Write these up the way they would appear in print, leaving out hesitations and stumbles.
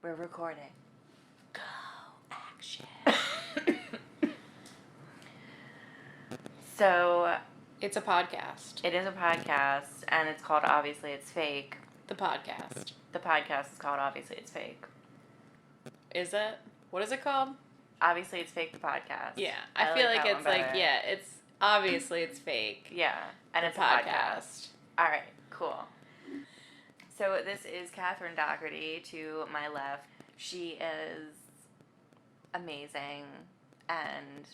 We're recording. Go. Action. So... It's a podcast. It is a podcast, and it's called Obviously It's Fake. The podcast. The podcast is called Obviously It's Fake. Is it? What is it called? Obviously It's Fake, the podcast. Yeah. I feel like it's like, yeah, it's obviously it's fake. Yeah. And it's a podcast. All right. Cool. So this is Catherine Doherty to my left. She is amazing and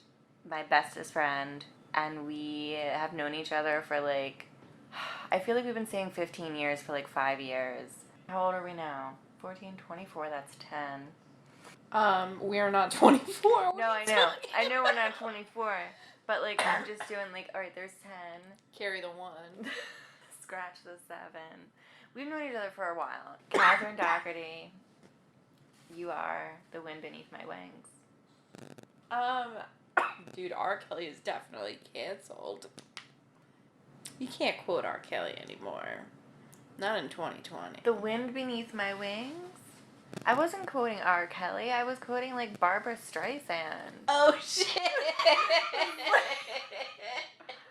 my bestest friend. And we have known each other for like, I feel like we've been saying 15 years for like 5 years. How old are we now? 14, 24, that's 10. We are not 24. No, I know. I know we're not 24. But like, I'm just doing like, all right, there's 10. Carry the 1. Scratch the 7. We've known each other for a while. Catherine Doherty, you are the wind beneath my wings. Dude, R. Kelly is definitely canceled. You can't quote R. Kelly anymore. Not in 2020. The wind beneath my wings? I wasn't quoting R. Kelly. I was quoting, like, Barbara Streisand. Oh, shit! I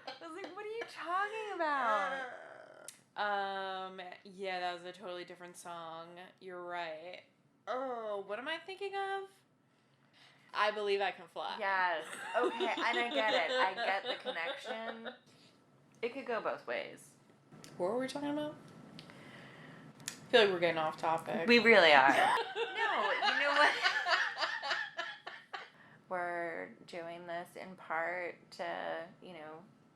was like, what are you talking about? Yeah, that was a totally different song. You're right. Oh, what am I thinking of? I Believe I Can Fly. Yes. Okay, and I get it. I get the connection. It could go both ways. What were we talking about? I feel like we're getting off topic. We really are. No, you know what? We're doing this in part to,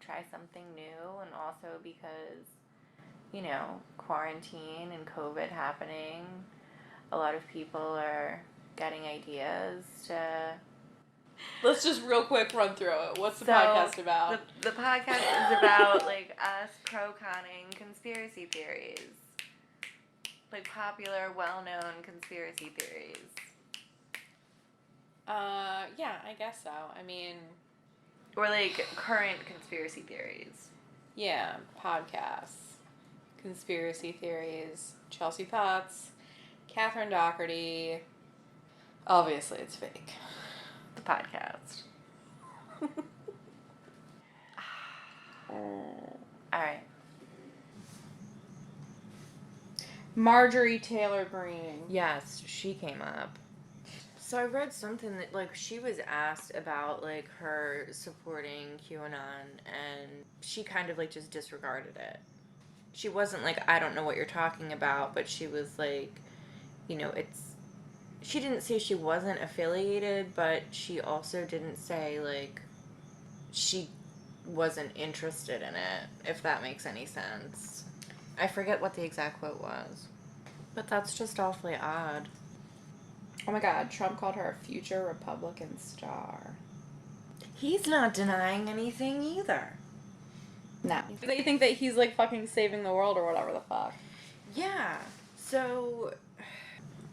try something new, and also because, quarantine and COVID happening, a lot of people are getting ideas to... Let's just real quick run through it. What's the podcast about? The podcast is about, like, us pro-conning conspiracy theories. Like, popular, well-known conspiracy theories. Yeah, I guess so. I mean... Or, like, current conspiracy theories. Yeah, podcasts. Conspiracy theories. Chelsea Potts. Catherine Doherty. Obviously, it's fake. The podcast. Alright. Marjorie Taylor Greene. Yes, she came up. So I read something that, like, she was asked about, like, her supporting QAnon, and she kind of, like, just disregarded it. She wasn't like, I don't know what you're talking about, but she was like, she didn't say she wasn't affiliated, but she also didn't say, like, she wasn't interested in it, if that makes any sense. I forget what the exact quote was. But that's just awfully odd. Oh my god, Trump called her a future Republican star. He's not denying anything either. No. They think that he's, like, fucking saving the world or whatever the fuck. Yeah. So...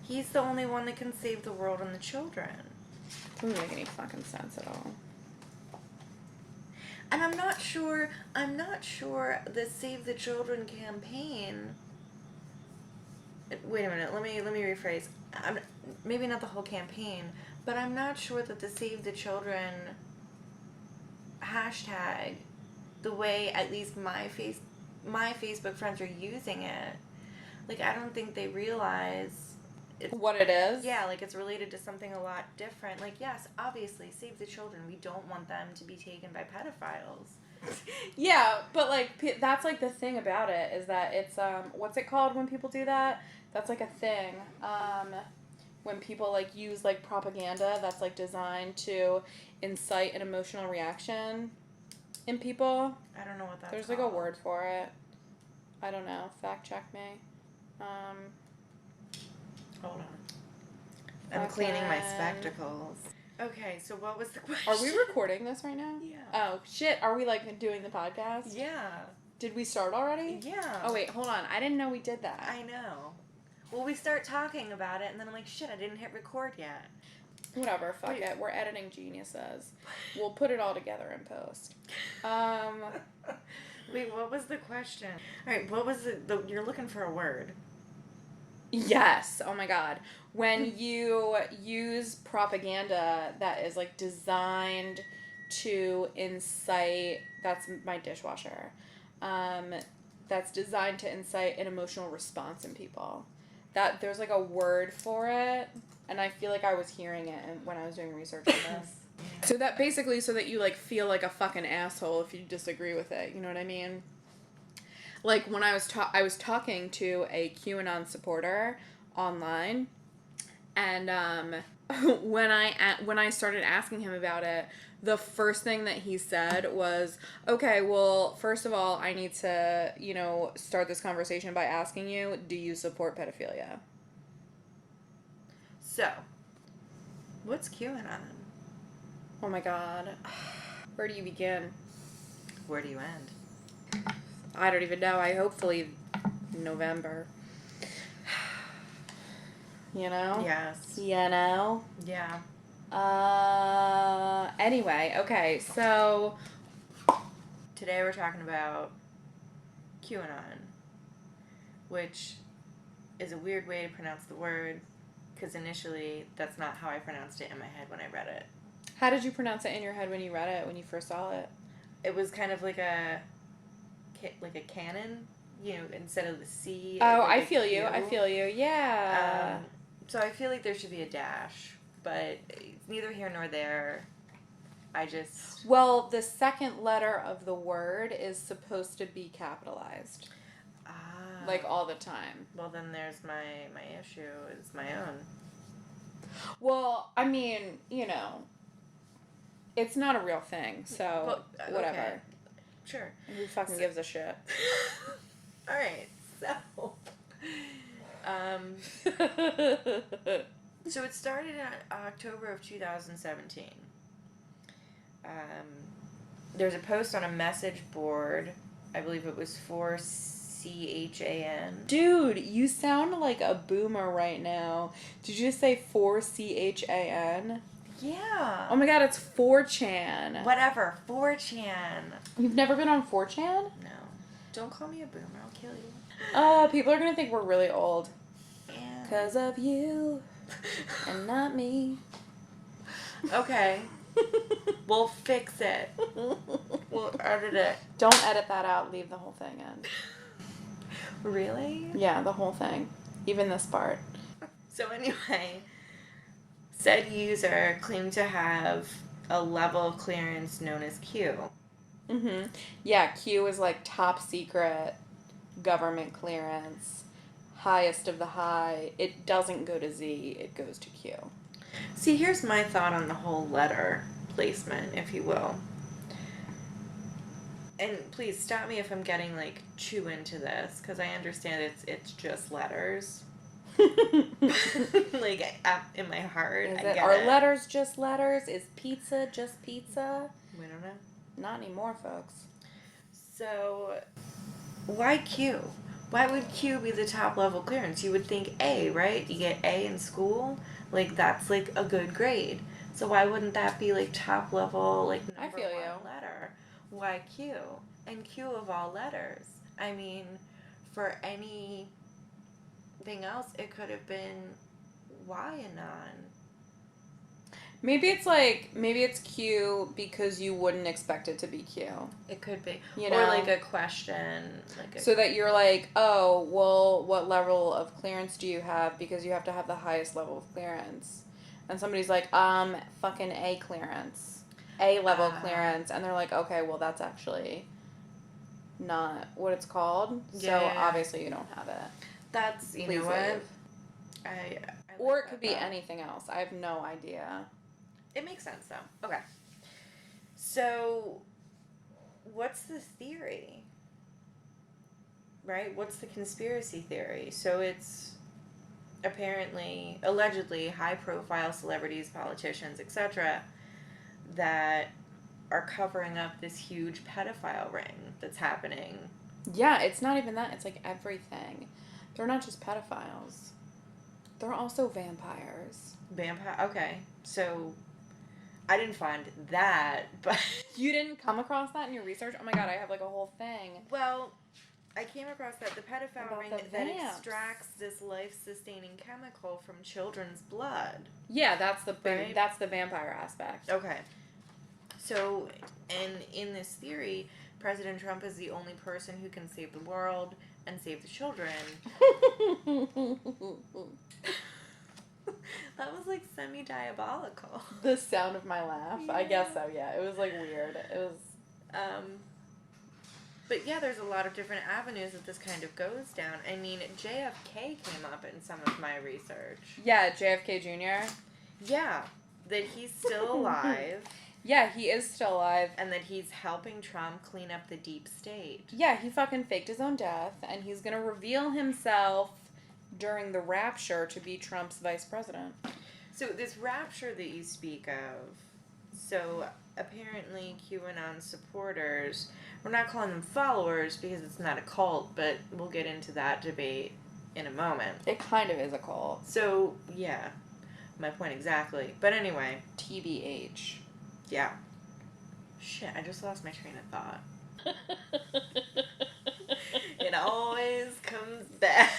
he's the only one that can save the world and the children. Doesn't make any fucking sense at all. And I'm not sure the Save the Children campaign... Wait a minute, let me rephrase. Maybe not the whole campaign, but I'm not sure that the Save the Children hashtag, the way at least my Facebook friends are using it, like, I don't think they realize... what it is? Yeah, like, it's related to something a lot different. Like, yes, obviously, save the children. We don't want them to be taken by pedophiles. Yeah, but, like, that's, like, the thing about it, is that it's, what's it called when people do that? That's, like, a thing. When people, like, use, like, propaganda that's, like, designed to incite an emotional reaction in people. I don't know what that's There's, called. like, a word for it. I don't know. Fact check me. Hold on. I'm cleaning my spectacles. Okay, so what was the question? Are we recording this right now? Yeah. Oh, shit. Are we, like, doing the podcast? Yeah. Did we start already? Yeah. Oh, wait. Hold on. I didn't know we did that. I know. Well, we start talking about it, and then I'm like, shit, I didn't hit record yet. Whatever. Fuck it. We're editing geniuses. We'll put it all together in post. Wait, what was the question? All right, what was you're looking for a word. Yes. Oh my God. When you use propaganda that is like designed to incite, that's my dishwasher. That's designed to incite an emotional response in people. That there's like a word for it, and I feel like I was hearing it when I was doing research on this. So that basically, so that you like feel like a fucking asshole if you disagree with it. You know what I mean? Like when I was talking to a QAnon supporter online, and when I started asking him about it, the first thing that he said was, "Okay, well, first of all, I need to, start this conversation by asking you, do you support pedophilia?" So, what's QAnon? Oh my God. Where do you begin? Where do you end? I don't even know. Hopefully November. You know? Yes. You know? Yeah. Anyway, okay, so Today we're talking about QAnon, which is a weird way to pronounce the word, because initially that's not how I pronounced it in my head when I read it. how did you pronounce it in your head when you read it, when you first saw it? It was kind of like a canon, instead of the C. Oh, like I a feel Q. you, yeah. So I feel like there should be a dash, but it's neither here nor there. Well, the second letter of the word is supposed to be capitalized. Ah. Like all the time. Well, then there's my issue is my own. Well, I mean, it's not a real thing, so whatever. Okay. Sure. Who fucking gives a shit? All right. So, so it started in October of 2017. There's a post on a message board. I believe it was for CHAN. Dude, you sound like a boomer right now. Did you just say 4CHAN? Yeah. Oh my God, it's 4chan. Whatever, 4chan. You've never been on 4chan? No. Don't call me a boomer, I'll kill you. People are gonna think we're really old. Yeah. 'Cause of you and not me. Okay. We'll fix it. We'll edit it. Don't edit that out, leave the whole thing in. Really? Yeah, the whole thing. Even this part. So anyway, said user claimed to have a level of clearance known as Q. Mm-hmm. Yeah, Q is like top secret government clearance. Highest of the high. It doesn't go to Z, it goes to Q. See, here's my thought on the whole letter placement, if you will. And please stop me if I'm getting like too into this, because I understand it's just letters. Like in my heart, Are letters just letters? Is pizza just pizza? We don't know. Not anymore, folks. So, why Q? Why would Q be the top level clearance? You would think A, right? You get A in school, like that's like a good grade. So why wouldn't that be like top level, like number one letter? Why Q? And Q of all letters. I mean, for anything else, it could have been QAnon. Maybe it's Q because you wouldn't expect it to be Q. It could be. Or like a question. So that you're like, oh, well, what level of clearance do you have? Because you have to have the highest level of clearance. And somebody's like, fucking A clearance. A level clearance. And they're like, okay, well, that's actually not what it's called. Yeah, so obviously you don't have it. That's, you Please know what? leave. I or like it could be anything else. I have no idea. It makes sense, though. Okay. So, what's the theory? Right? What's the conspiracy theory? So it's allegedly, high-profile celebrities, politicians, etc., that are covering up this huge pedophile ring that's happening. Yeah, it's not even that. It's like everything. They're not just pedophiles. They're also vampires. Okay. So, I didn't find that, but... You didn't come across that in your research? Oh my God, I have like a whole thing. Well, I came across that the pedophile About ring the that vamps. extracts this life-sustaining chemical from children's blood. Yeah, that's the Right? that's the vampire aspect. Okay. So, and in this theory, President Trump is the only person who can save the world and save the children. That was like semi-diabolical. The sound of my laugh. Yeah. I guess so, yeah. It was like weird. It was But yeah, there's a lot of different avenues that this kind of goes down. I mean, JFK came up in some of my research. Yeah, JFK Jr. Yeah, that he's still alive. Yeah, he is still alive. And that he's helping Trump clean up the deep state. Yeah, he fucking faked his own death, and he's gonna reveal himself during the rapture to be Trump's vice president. So this rapture that you speak of, so apparently QAnon supporters, we're not calling them followers because it's not a cult, but we'll get into that debate in a moment. It kind of is a cult. So, yeah, my point exactly. But anyway. TBH. Yeah. Shit, I just lost my train of thought. It always comes back.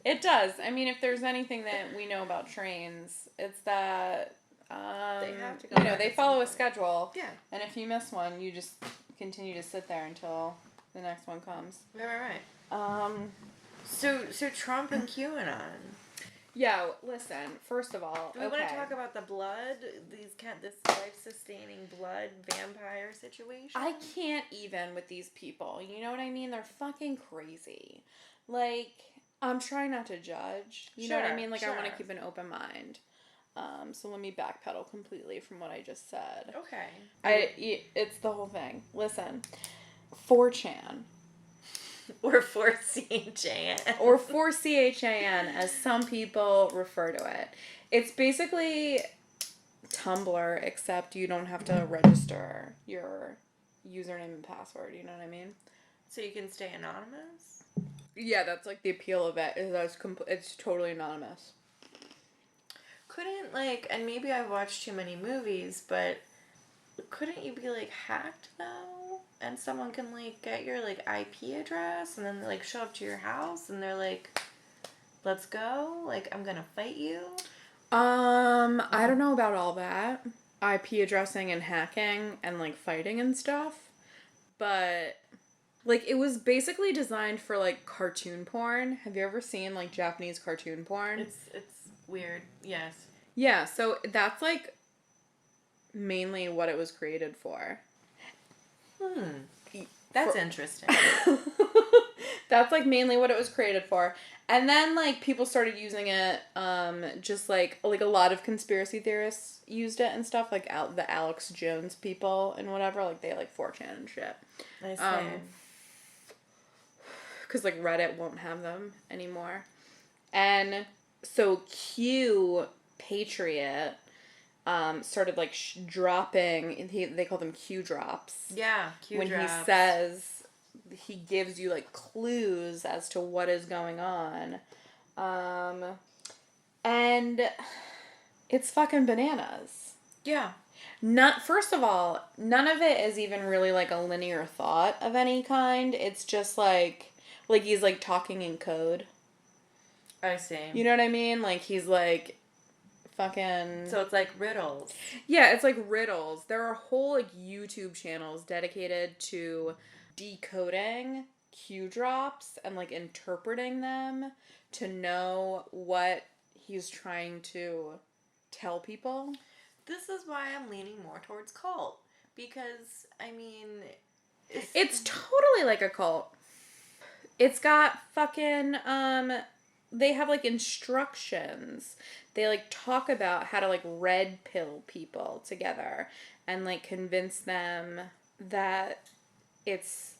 It does. I mean, if there's anything that we know about trains, it's that they have to go. they follow a schedule. Yeah. And if you miss one, you just continue to sit there until the next one comes. Right. So Trump and QAnon. Yeah, listen, first of all, Do we want to talk about the blood? This life-sustaining blood vampire situation? I can't even with these people. You know what I mean? They're fucking crazy. Like, I'm trying not to judge. You know what I mean? Like, I want to keep an open mind. So let me backpedal completely from what I just said. Okay. It's the whole thing. Listen, 4chan. Or 4CHAN. Or 4CHAN, as some people refer to it. It's basically Tumblr, except you don't have to register your username and password. You know what I mean? So you can stay anonymous? Yeah, that's like the appeal of it. Is that it's totally anonymous. Couldn't, and maybe I've watched too many movies, but couldn't you be, hacked, though? And someone can, get your, IP address and then, show up to your house and they're like, let's go? I'm gonna fight you? I don't know about all that. IP addressing and hacking and, fighting and stuff. But, it was basically designed for, cartoon porn. Have you ever seen, Japanese cartoon porn? It's weird, yes. Yeah, so that's, mainly what it was created for. That's interesting. That's, mainly what it was created for. And then, people started using it, just, a lot of conspiracy theorists used it and stuff, the Alex Jones people and whatever, they, 4chan and shit. I see. Because, Reddit won't have them anymore. And so Q Patriot started dropping. They call them Q drops. Yeah, Q drops. When he says he gives you clues as to what is going on, and it's fucking bananas. Yeah. First of all, none of it is even really a linear thought of any kind. It's just he's talking in code. I see. You know what I mean? He's fucking... So it's riddles. Yeah, it's riddles. There are whole YouTube channels dedicated to decoding Q drops and interpreting them to know what he's trying to tell people. This is why I'm leaning more towards cult. Because, I mean... It's totally a cult. It's got fucking, they have, instructions. They, talk about how to, red pill people together and, convince them that it's,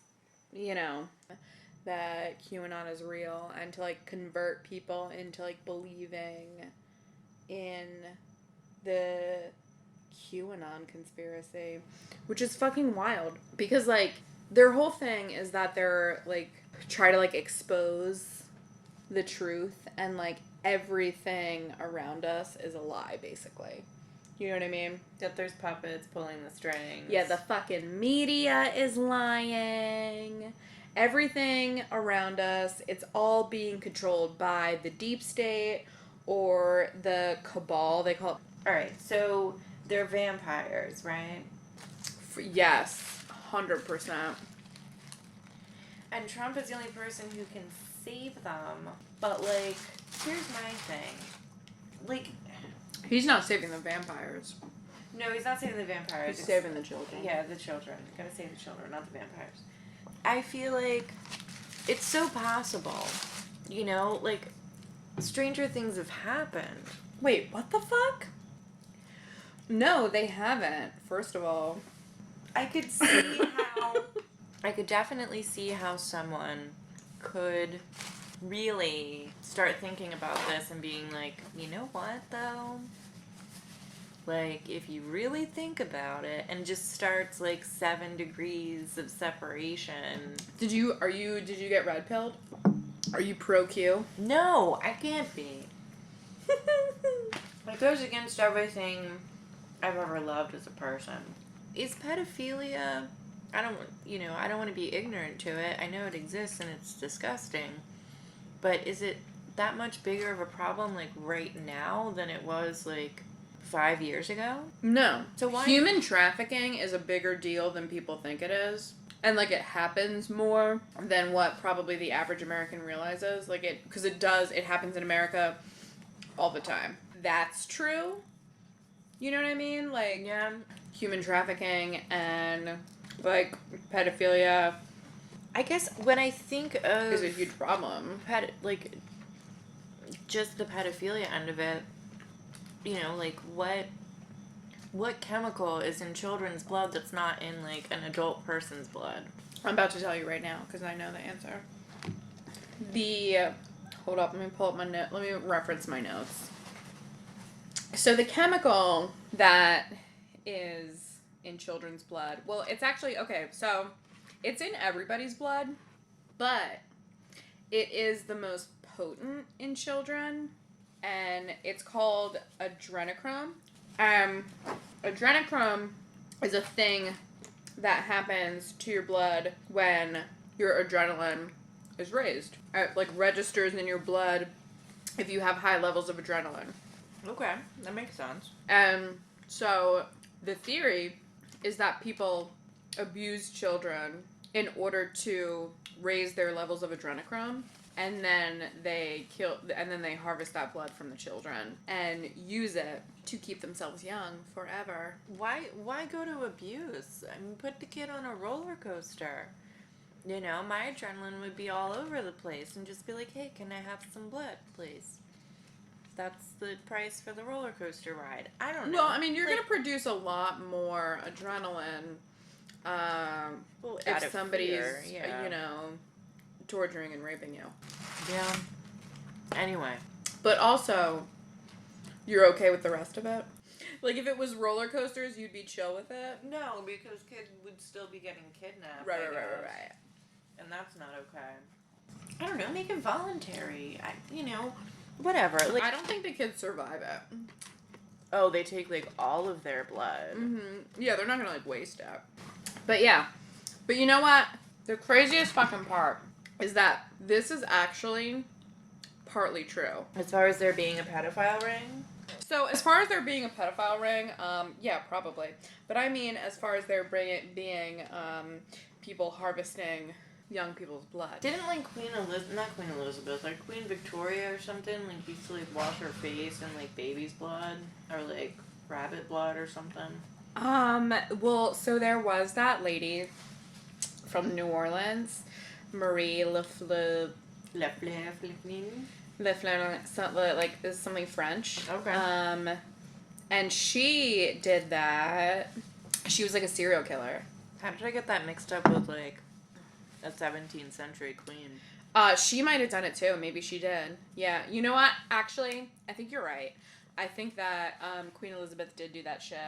that QAnon is real and to, convert people into, believing in the QAnon conspiracy, which is fucking wild. Because, their whole thing is that they're, try to, expose the truth and, everything around us is a lie, basically. You know what I mean? That there's puppets pulling the strings. Yeah, the fucking media is lying. everything around us, it's all being controlled by the deep state or the cabal, they call it. Alright, so they're vampires, right? Yes, 100%. And Trump is the only person who can save them. But, like, here's my thing. Like... He's not saving the vampires. No, he's not saving the vampires. He's saving the children. Yeah, the children. Gotta save the children, not the vampires. I feel like it's so possible. You know, like, stranger things have happened. Wait, what the fuck? No, they haven't, first of all. I could see how... I could definitely see how someone could really start thinking about this and being like, you know what, though? Like, if you really think about it, and just starts, like, 7 degrees of separation. Did you get red pilled? Are you pro Q? No, I can't be. It goes against everything I've ever loved as a person. Is pedophilia... I don't want to be ignorant to it. I know it exists and it's disgusting. But is it that much bigger of a problem, like, right now than it was, like, 5 years ago? No. So why... Human trafficking is a bigger deal than people think it is. And, like, it happens more than what probably the average American realizes. Like, because it happens in America all the time. That's true. You know what I mean? Like, yeah. Human trafficking and... like, pedophilia. I guess when I think of... is a huge problem. Just the pedophilia end of it, you know, like, what chemical is in children's blood that's not in, like, an adult person's blood? I'm about to tell you right now, because I know the answer. Hold up, let me pull up my note. Let me reference my notes. So the chemical that is... in children's blood. Well, it's actually, okay, so it's in everybody's blood, but it is the most potent in children, and it's called adrenochrome. Adrenochrome is a thing that happens to your blood when your adrenaline is raised. It, like, registers in your blood if you have high levels of adrenaline. Okay, that makes sense. And so the theory is that people abuse children in order to raise their levels of adrenochrome, and then they harvest that blood from the children and use it to keep themselves young forever. Why go to abuse? I mean, put the kid on a roller coaster. You know, my adrenaline would be all over the place and just be like, hey, can I have some blood, please? That's the price for the roller coaster ride. I don't know. Well, I mean, you're going to produce a lot more adrenaline if somebody's, torturing and raping you. Yeah. Anyway. But also, you're okay with the rest of it? Like, if it was roller coasters, you'd be chill with it? No, because kids would still be getting kidnapped. Right. And that's not okay. I don't know, make it voluntary. Whatever. Like, I don't think the kids survive it. Oh, they take, like, all of their blood. Mm-hmm. Yeah, they're not gonna, like, waste it. But yeah. But you know what? The craziest fucking part is that this is actually partly true. As far as there being a pedophile ring? So, as far as there being a pedophile ring, yeah, probably. But I mean, as far as there being people harvesting young people's blood. Didn't, like, Queen Elizabeth, like, Queen Victoria or something, like, used to, like, wash her face in, like, baby's blood? Or, like, rabbit blood or something? Well, so there was that lady from New Orleans, Marie Lefleur, like, is something French. Okay. And she did that. She was, like, a serial killer. How did I get that mixed up with, like, a 17th century queen? She might have done it too. Maybe she did. Yeah. You know what? Actually, I think you're right. I think that Queen Elizabeth did do that shit.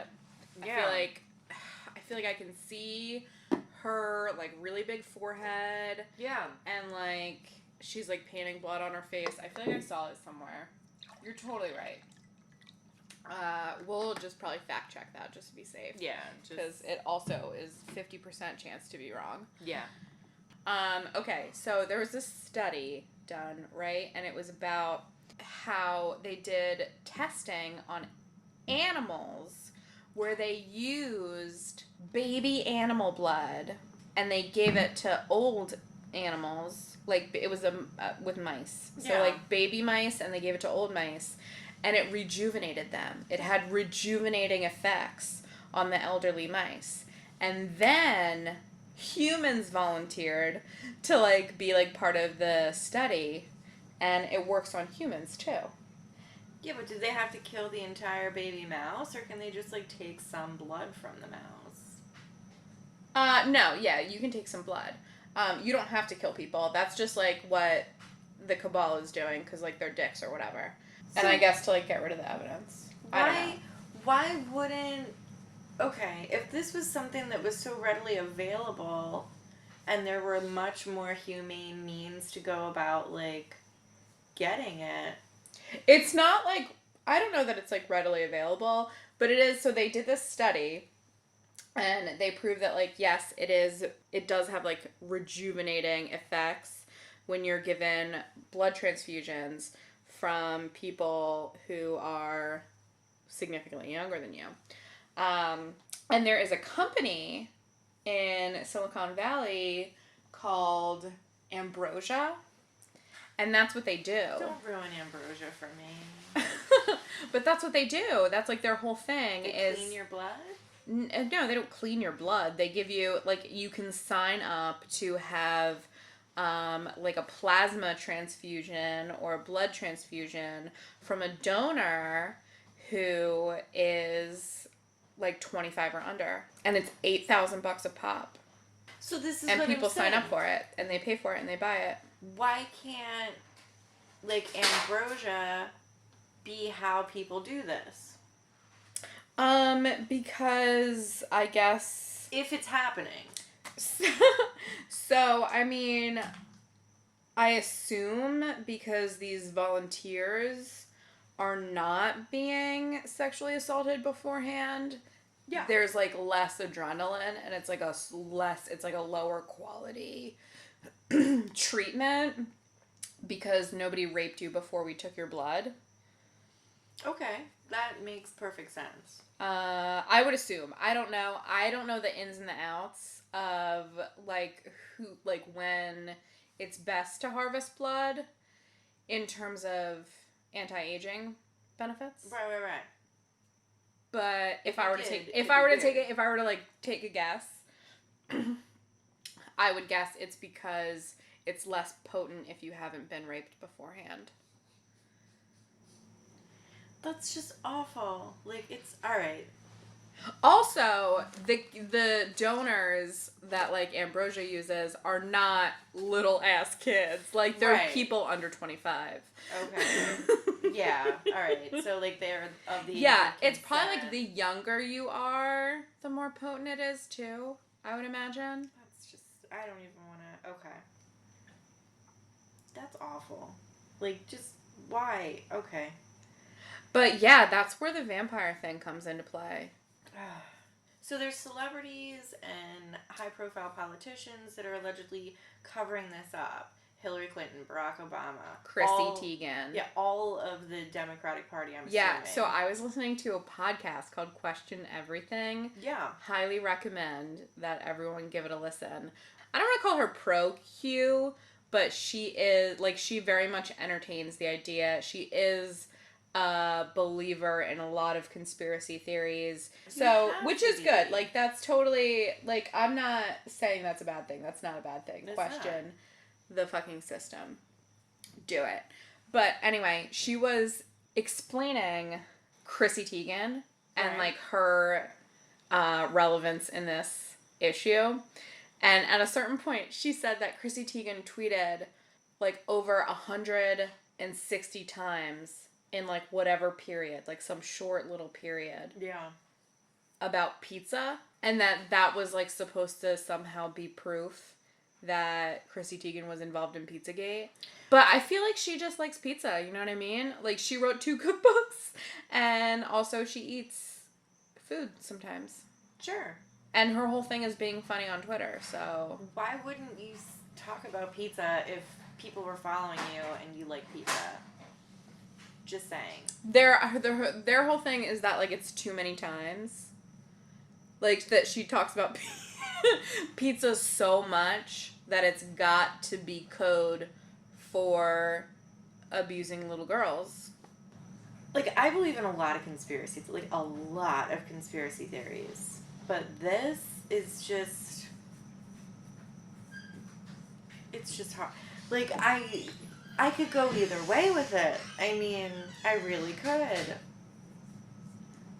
Yeah. I feel like I can see her, like, really big forehead. Yeah. And, like, she's, like, painting blood on her face. I feel like I saw it somewhere. You're totally right. We'll just probably fact check that just to be safe. Yeah. Because it also is 50% chance to be wrong. Yeah. Okay, so there was this study done, right? And it was about how they did testing on animals where they used baby animal blood and they gave it to old animals. Like, it was with mice. So, Yeah. like, baby mice, and they gave it to old mice. And it rejuvenated them. It had rejuvenating effects on the elderly mice. And then humans volunteered to, like, be, like, part of the study. And it works on humans, too. Yeah, but do they have to kill the entire baby mouse, or can they just, like, take some blood from the mouse? No, yeah, you can take some blood. You don't have to kill people. That's just, like, what the cabal is doing, because, like, they're dicks or whatever. So and I guess to, like, get rid of the evidence. I don't know. Why wouldn't... Okay, if this was something that was so readily available, and there were much more humane means to go about, like, getting it... It's not, like... I don't know that it's, like, readily available, but it is... So they did this study, and they proved that, like, yes, it does have, like, rejuvenating effects when you're given blood transfusions from people who are significantly younger than you. And there is a company in Silicon Valley called Ambrosia, and that's what they do. Don't ruin Ambrosia for me. But that's what they do. That's, like, their whole thing They clean your blood? No, they don't clean your blood. They give you, like, you can sign up to have, like, a plasma transfusion or a blood transfusion from a donor who is, like, 25 or under. And it's $8,000 a pop. So this is and what people I'm saying. sign up for it, and they pay for it, and they buy it. Why can't, like, Ambrosia be how people do this? Because I guess... If it's happening. So, I mean, I assume because these volunteers are not being sexually assaulted beforehand, Yeah. there's, like, less adrenaline, and it's, like, it's like a lower quality treatment because nobody raped you before we took your blood. Okay. That makes perfect sense. I would assume. I don't know. I don't know the ins and the outs of, like, when it's best to harvest blood in terms of anti-aging benefits. Right. But if I were to take a guess, I would guess it's because it's less potent if you haven't been raped beforehand. That's just awful. Like, it's alright. Also, the donors that, like, Ambrosia uses are not little ass kids. Like, they're people under 25. Okay. Yeah. Alright. So, like, they're of the age Yeah, of it's probably, consent. like, the younger you are, the more potent it is, too. I would imagine. That's just... I don't even want to... Okay. That's awful. Like, just... Why? Okay. But, yeah, that's where the vampire thing comes into play. So there's celebrities and high-profile politicians that are allegedly covering this up. Hillary Clinton, Barack Obama. Chrissy Teigen. Yeah, all of the Democratic Party, I'm assuming. Yeah, so I was listening to a podcast called Question Everything. Yeah. Highly recommend that everyone give it a listen. I don't want to call her pro-Q, but she is, like, she very much entertains the idea. She is a believer in a lot of conspiracy theories. So, which is good. Like, that's totally, like, I'm not saying that's a bad thing. That's not a bad thing. Question the fucking system. Do it. But anyway, she was explaining Chrissy Teigen and, like, her relevance in this issue. And at a certain point, she said that Chrissy Teigen tweeted, like, over 160 times in, like, whatever period, like, some short little period. Yeah. About pizza. And that was, like, supposed to somehow be proof that Chrissy Teigen was involved in Pizzagate. But I feel like she just likes pizza, you know what I mean? Like, she wrote 2 cookbooks, and also she eats food sometimes. Sure. And her whole thing is being funny on Twitter, so... Why wouldn't you talk about pizza if people were following you and you like pizza. Just saying. Their whole thing is that, like, it's too many times. Like, that she talks about pizza so much that it's got to be code for abusing little girls. Like, I believe in a lot of conspiracies. Like, a lot of conspiracy theories. But this is just... It's just hard. Like, I could go either way with it. I mean, I really could.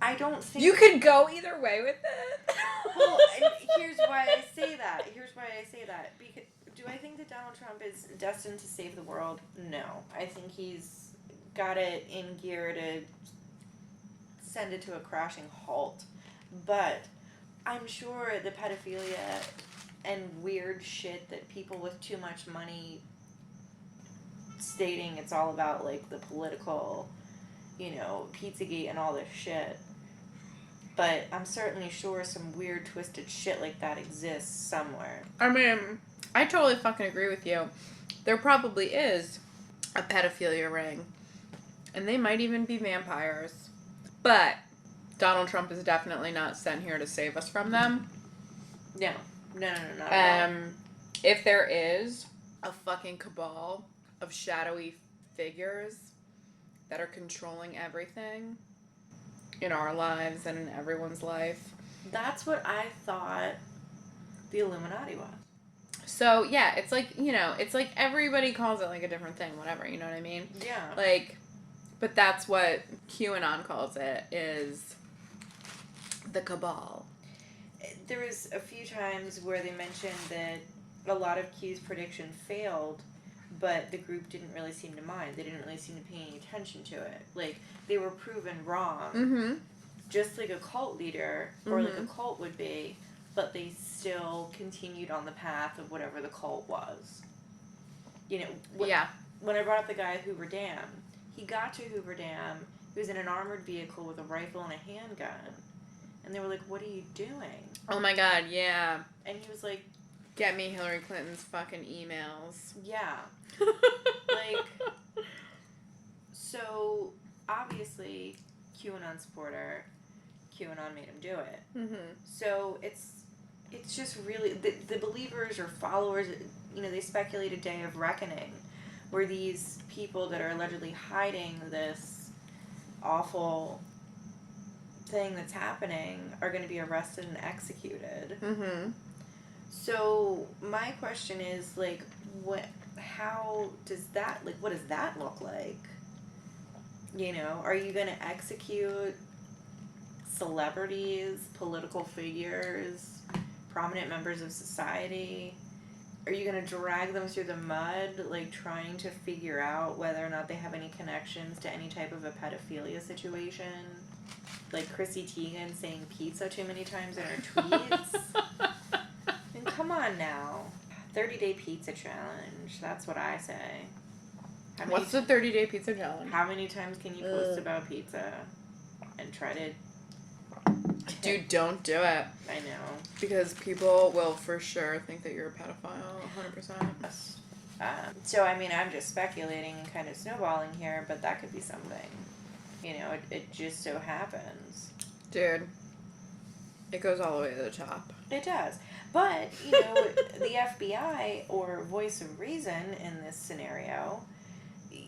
I don't think... You could go either way with it? Well, and here's why I say that. Because, do I think that Donald Trump is destined to save the world? No. I think he's got it in gear to send it to a crashing halt. But I'm sure the pedophilia and weird shit that people with too much money stating it's all about, like, the political, Pizzagate and all this shit. But I'm certainly sure some weird, twisted shit like that exists somewhere. I mean, I totally fucking agree with you. There probably is a pedophilia ring. And they might even be vampires. But Donald Trump is definitely not sent here to save us from them. No, not at all. If there is a fucking cabal of shadowy figures that are controlling everything in our lives and in everyone's life. That's what I thought the Illuminati was. So, yeah, it's like, it's like everybody calls it, like, a different thing, whatever, you know what I mean? Yeah. Like, but that's what QAnon calls it, is the cabal. There was a few times where they mentioned that a lot of Q's prediction failed, but the group didn't really seem to mind. They didn't really seem to pay any attention to it. Like, they were proven wrong. Mm-hmm. Just like a cult leader, or like a cult would be, but they still continued on the path of whatever the cult was. When I brought up the guy at Hoover Dam, he got to Hoover Dam, he was in an armored vehicle with a rifle and a handgun. And they were like, what are you doing? Oh my god, yeah. And he was like... Get me Hillary Clinton's fucking emails. Yeah. So, obviously, QAnon supporter, QAnon made him do it. Mm-hmm. So, it's just really... The believers or followers, they speculate a day of reckoning, where these people that are allegedly hiding this awful thing that's happening are going to be arrested and executed. Mm-hmm. So my question is, like, what does that look like? Are you going to execute celebrities, political figures, prominent members of society? Are you going to drag them through the mud, like, trying to figure out whether or not they have any connections to any type of a pedophilia situation? Like Chrissy Teigen saying pizza too many times in her tweets? And come on now. 30-day pizza challenge. That's what I say. What's the 30-day pizza challenge? How many times can you post about pizza and try to... Dude, don't do it. I know. Because people will for sure think that you're a pedophile, 100%. So, I mean, I'm just speculating and kind of snowballing here, but that could be something. It just so happens. Dude, it goes all the way to the top. It does. But, the FBI, or voice of reason in this scenario,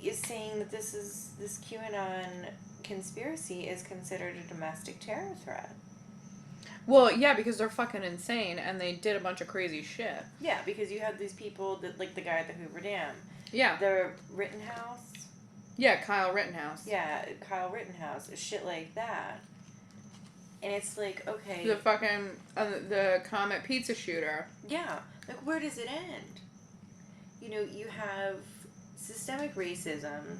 is saying that this QAnon conspiracy is considered a domestic terror threat. Well, yeah, because they're fucking insane, and they did a bunch of crazy shit. Yeah, because you had these people that, like the guy at the Hoover Dam. Yeah. The Rittenhouse. Yeah, Kyle Rittenhouse. Yeah, Kyle Rittenhouse. Shit like that. And it's like, okay. The fucking, the Comet pizza shooter. Yeah. Like, where does it end? You have systemic racism.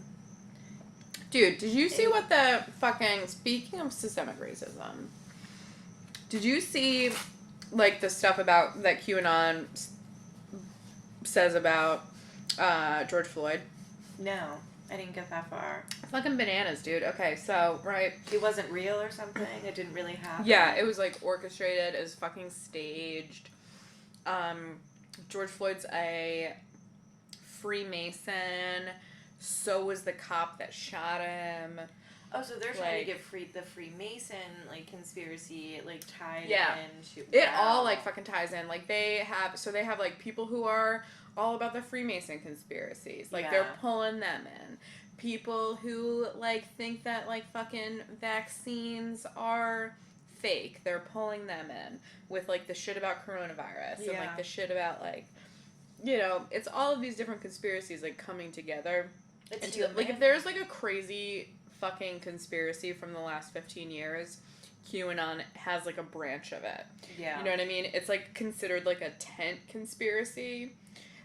Dude, did you see what the fucking, speaking of systemic racism, did you see, like, the stuff about, that QAnon says about George Floyd? No, I didn't get that far. Fucking bananas, dude. Okay, so, right. It wasn't real or something? It didn't really happen? Yeah, it was, like, orchestrated, it was fucking staged. George Floyd's a Freemason. So was the cop that shot him. Oh, so they're trying to get the Freemason, like, conspiracy, like, tied in. It all, like, fucking ties in. Like, they have, like, people who are all about the Freemason conspiracies. Like, they're pulling them in. People who, like, think that, like, fucking vaccines are fake. They're pulling them in with, like, the shit about coronavirus. And, like, the shit about, like, you know, it's all of these different conspiracies, like, coming together. Like, if there's, like, a crazy fucking conspiracy from the last 15 years, QAnon has, like, a branch of it. Yeah. You know what I mean? It's, like, considered, like, a tent conspiracy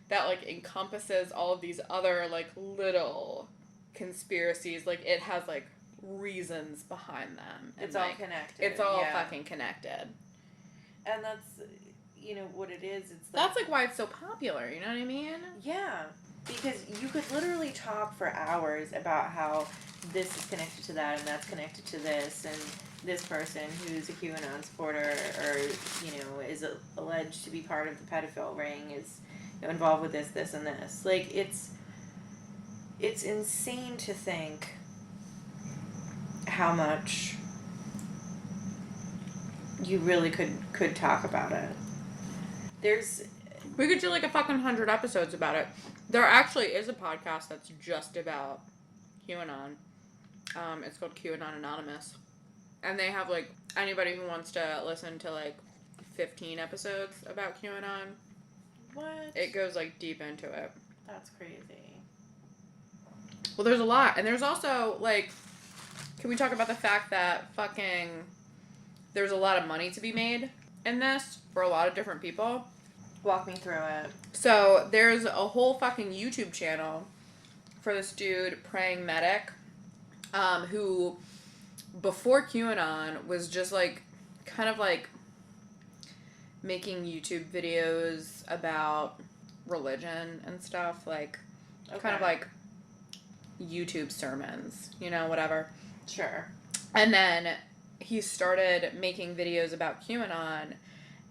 that, like, encompasses all of these other, like, little conspiracies. Like, it has, like, reasons behind them. It's all connected. It's all fucking connected. And that's, you know, what it is. It's like, that's, like, why it's so popular, you know what I mean? Yeah. Because you could literally talk for hours about how this is connected to that and that's connected to this, and this person who's a QAnon supporter or, you know, is alleged to be part of the pedophile ring is, you know, involved with this, and this. Like, it's insane to think how much you really could talk about it. We could do, like, a fucking 100 episodes about it. There actually is a podcast that's just about QAnon. It's called QAnon Anonymous. And they have, like, anybody who wants to listen to, like, 15 episodes about QAnon. What? It goes, like, deep into it. That's crazy. Well, there's a lot. And there's also, like, can we talk about the fact that fucking there's a lot of money to be made in this for a lot of different people? Walk me through it. So, there's a whole fucking YouTube channel for this dude, Praying Medic, who, before QAnon, was just, like, kind of, like, making YouTube videos about religion and stuff, like, kind of, like, YouTube sermons, you know, whatever. Sure. And then he started making videos about QAnon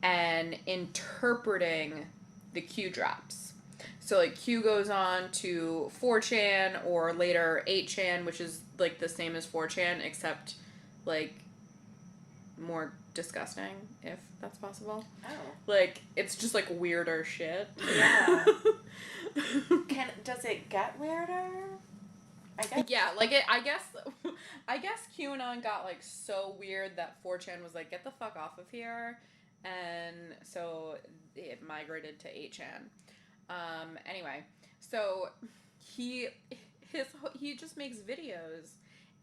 and interpreting the Q drops. So, like, Q goes on to 4chan or later 8chan, which is, like, the same as 4chan, except, like, more disgusting, if that's possible. Oh. Like, it's just, like, weirder shit. Yeah. Does it get weirder? I guess. Yeah, like, I guess QAnon got, like, so weird that 4chan was like, get the fuck off of here. And so it migrated to 8chan. Anyway, so he just makes videos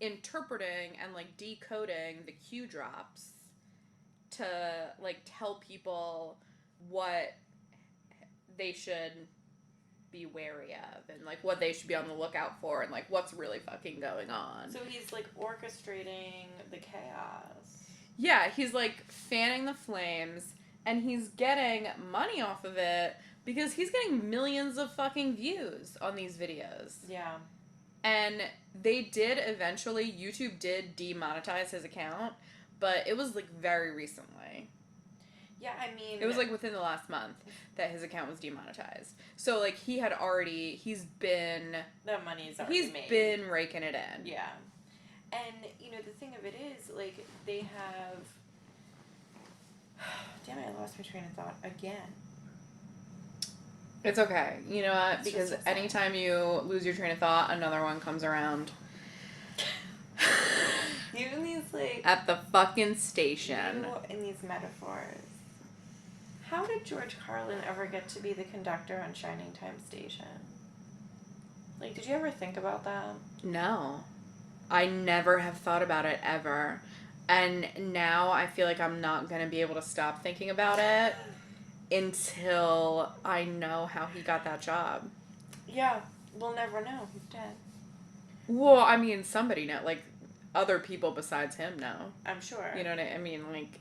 interpreting and, like, decoding the Q drops to, like, tell people what they should be wary of and, like, what they should be on the lookout for and, like, what's really fucking going on. So he's, like, orchestrating the chaos. Yeah, he's, like, fanning the flames, and he's getting money off of it because he's getting millions of fucking views on these videos. Yeah. And YouTube did demonetize his account, but it was, like, very recently. Yeah, I mean... It was, like, within the last month that his account was demonetized. So, like, he's been... The money's already made. He's been raking it in. Yeah. And, you know, the thing of it is, like, they have... Damn it, I lost my train of thought again. It's okay. You know what? Because anytime you lose your train of thought, another one comes around. You and these, like... At the fucking station. You and these metaphors. How did George Carlin ever get to be the conductor on Shining Time Station? Like, did you ever think about that? No. I never have thought about it ever. And now I feel like I'm not going to be able to stop thinking about it until I know how he got that job. Yeah. We'll never know. He's dead. Well, I mean, somebody know. Like, other people besides him know. I'm sure. You know what I mean? Like,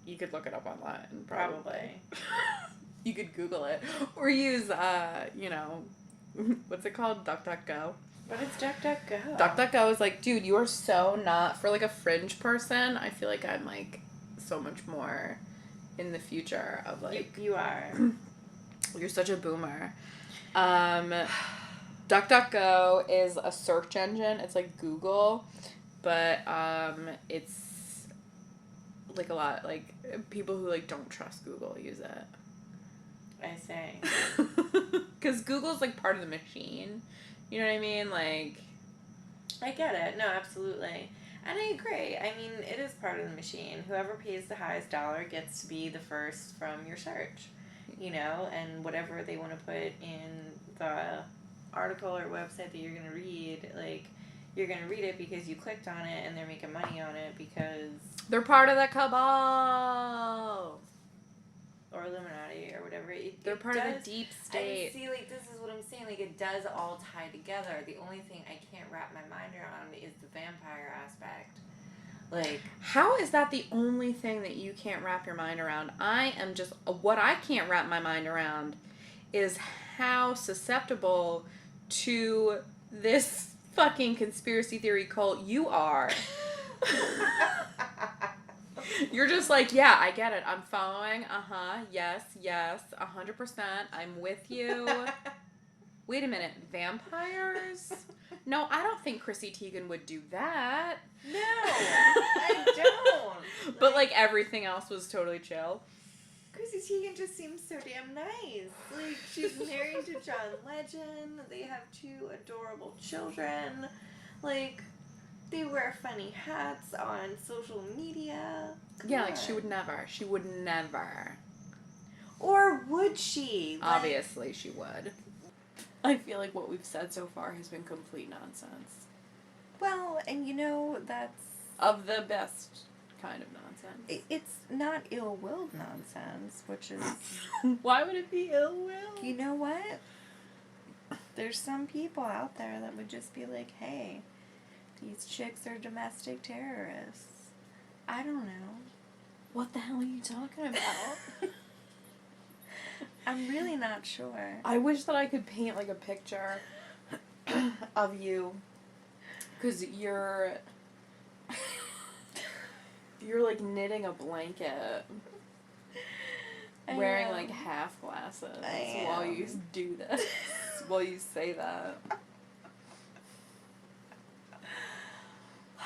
you could look it up online. Probably. You could Google it. Or use, you know, what's it called? DuckDuckGo. But it's DuckDuckGo. DuckDuckGo is like, dude, you are so not, for, like, a fringe person, I feel like I'm, like, so much more in the future of, like... You are. You're such a boomer. DuckDuckGo is a search engine. It's like Google, but it's like a lot like people who like don't trust Google use it. I say. Because Google's like part of the machine. You know what I mean? Like, I get it. No, absolutely. And I agree. I mean, it is part of the machine. Whoever pays the highest dollar gets to be the first from your search, you know, and whatever they want to put in the article or website that you're going to read, like, you're going to read it because you clicked on it and they're making money on it because... they're part of the cabal. Or Illuminati or whatever. They're part of the deep state. I see, like, this is what I'm saying. Like, it does all tie together. The only thing I can't wrap my mind around is the vampire aspect. Like, how is that the only thing that you can't wrap your mind around? I am just... what I can't wrap my mind around is how susceptible to this fucking conspiracy theory cult you are. You're just like, yeah, I get it. I'm following. Yes, 100%. I'm with you. Wait a minute. Vampires? No, I don't think Chrissy Teigen would do that. No, I don't. But, like, everything else was totally chill. Chrissy Teigen just seems so damn nice. Like, she's married to John Legend. They have 2 adorable children. Like... they wear funny hats on social media. Yeah, like, she would never. She would never. Or would she? Like, obviously, she would. I feel like what we've said so far has been complete nonsense. Well, and you know, that's... of the best kind of nonsense. It's not ill-willed nonsense, which is... Why would it be ill-willed? You know what? There's some people out there that would just be like, hey... these chicks are domestic terrorists. I don't know. What the hell are you talking about? I'm really not sure. I wish that I could paint, like, a picture of you. Because you're, like, knitting a blanket. Wearing, like, half glasses while you do this. While you say that.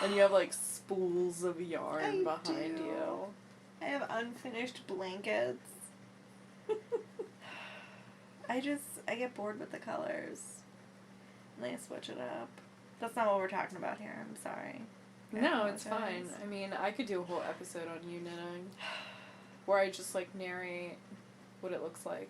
And you have, like, spools of yarn behind you. I have unfinished blankets. I get bored with the colors. And I switch it up. That's not what we're talking about here. I'm sorry. No, it's fine. I mean, I could do a whole episode on you knitting. Where I just, like, narrate what it looks like.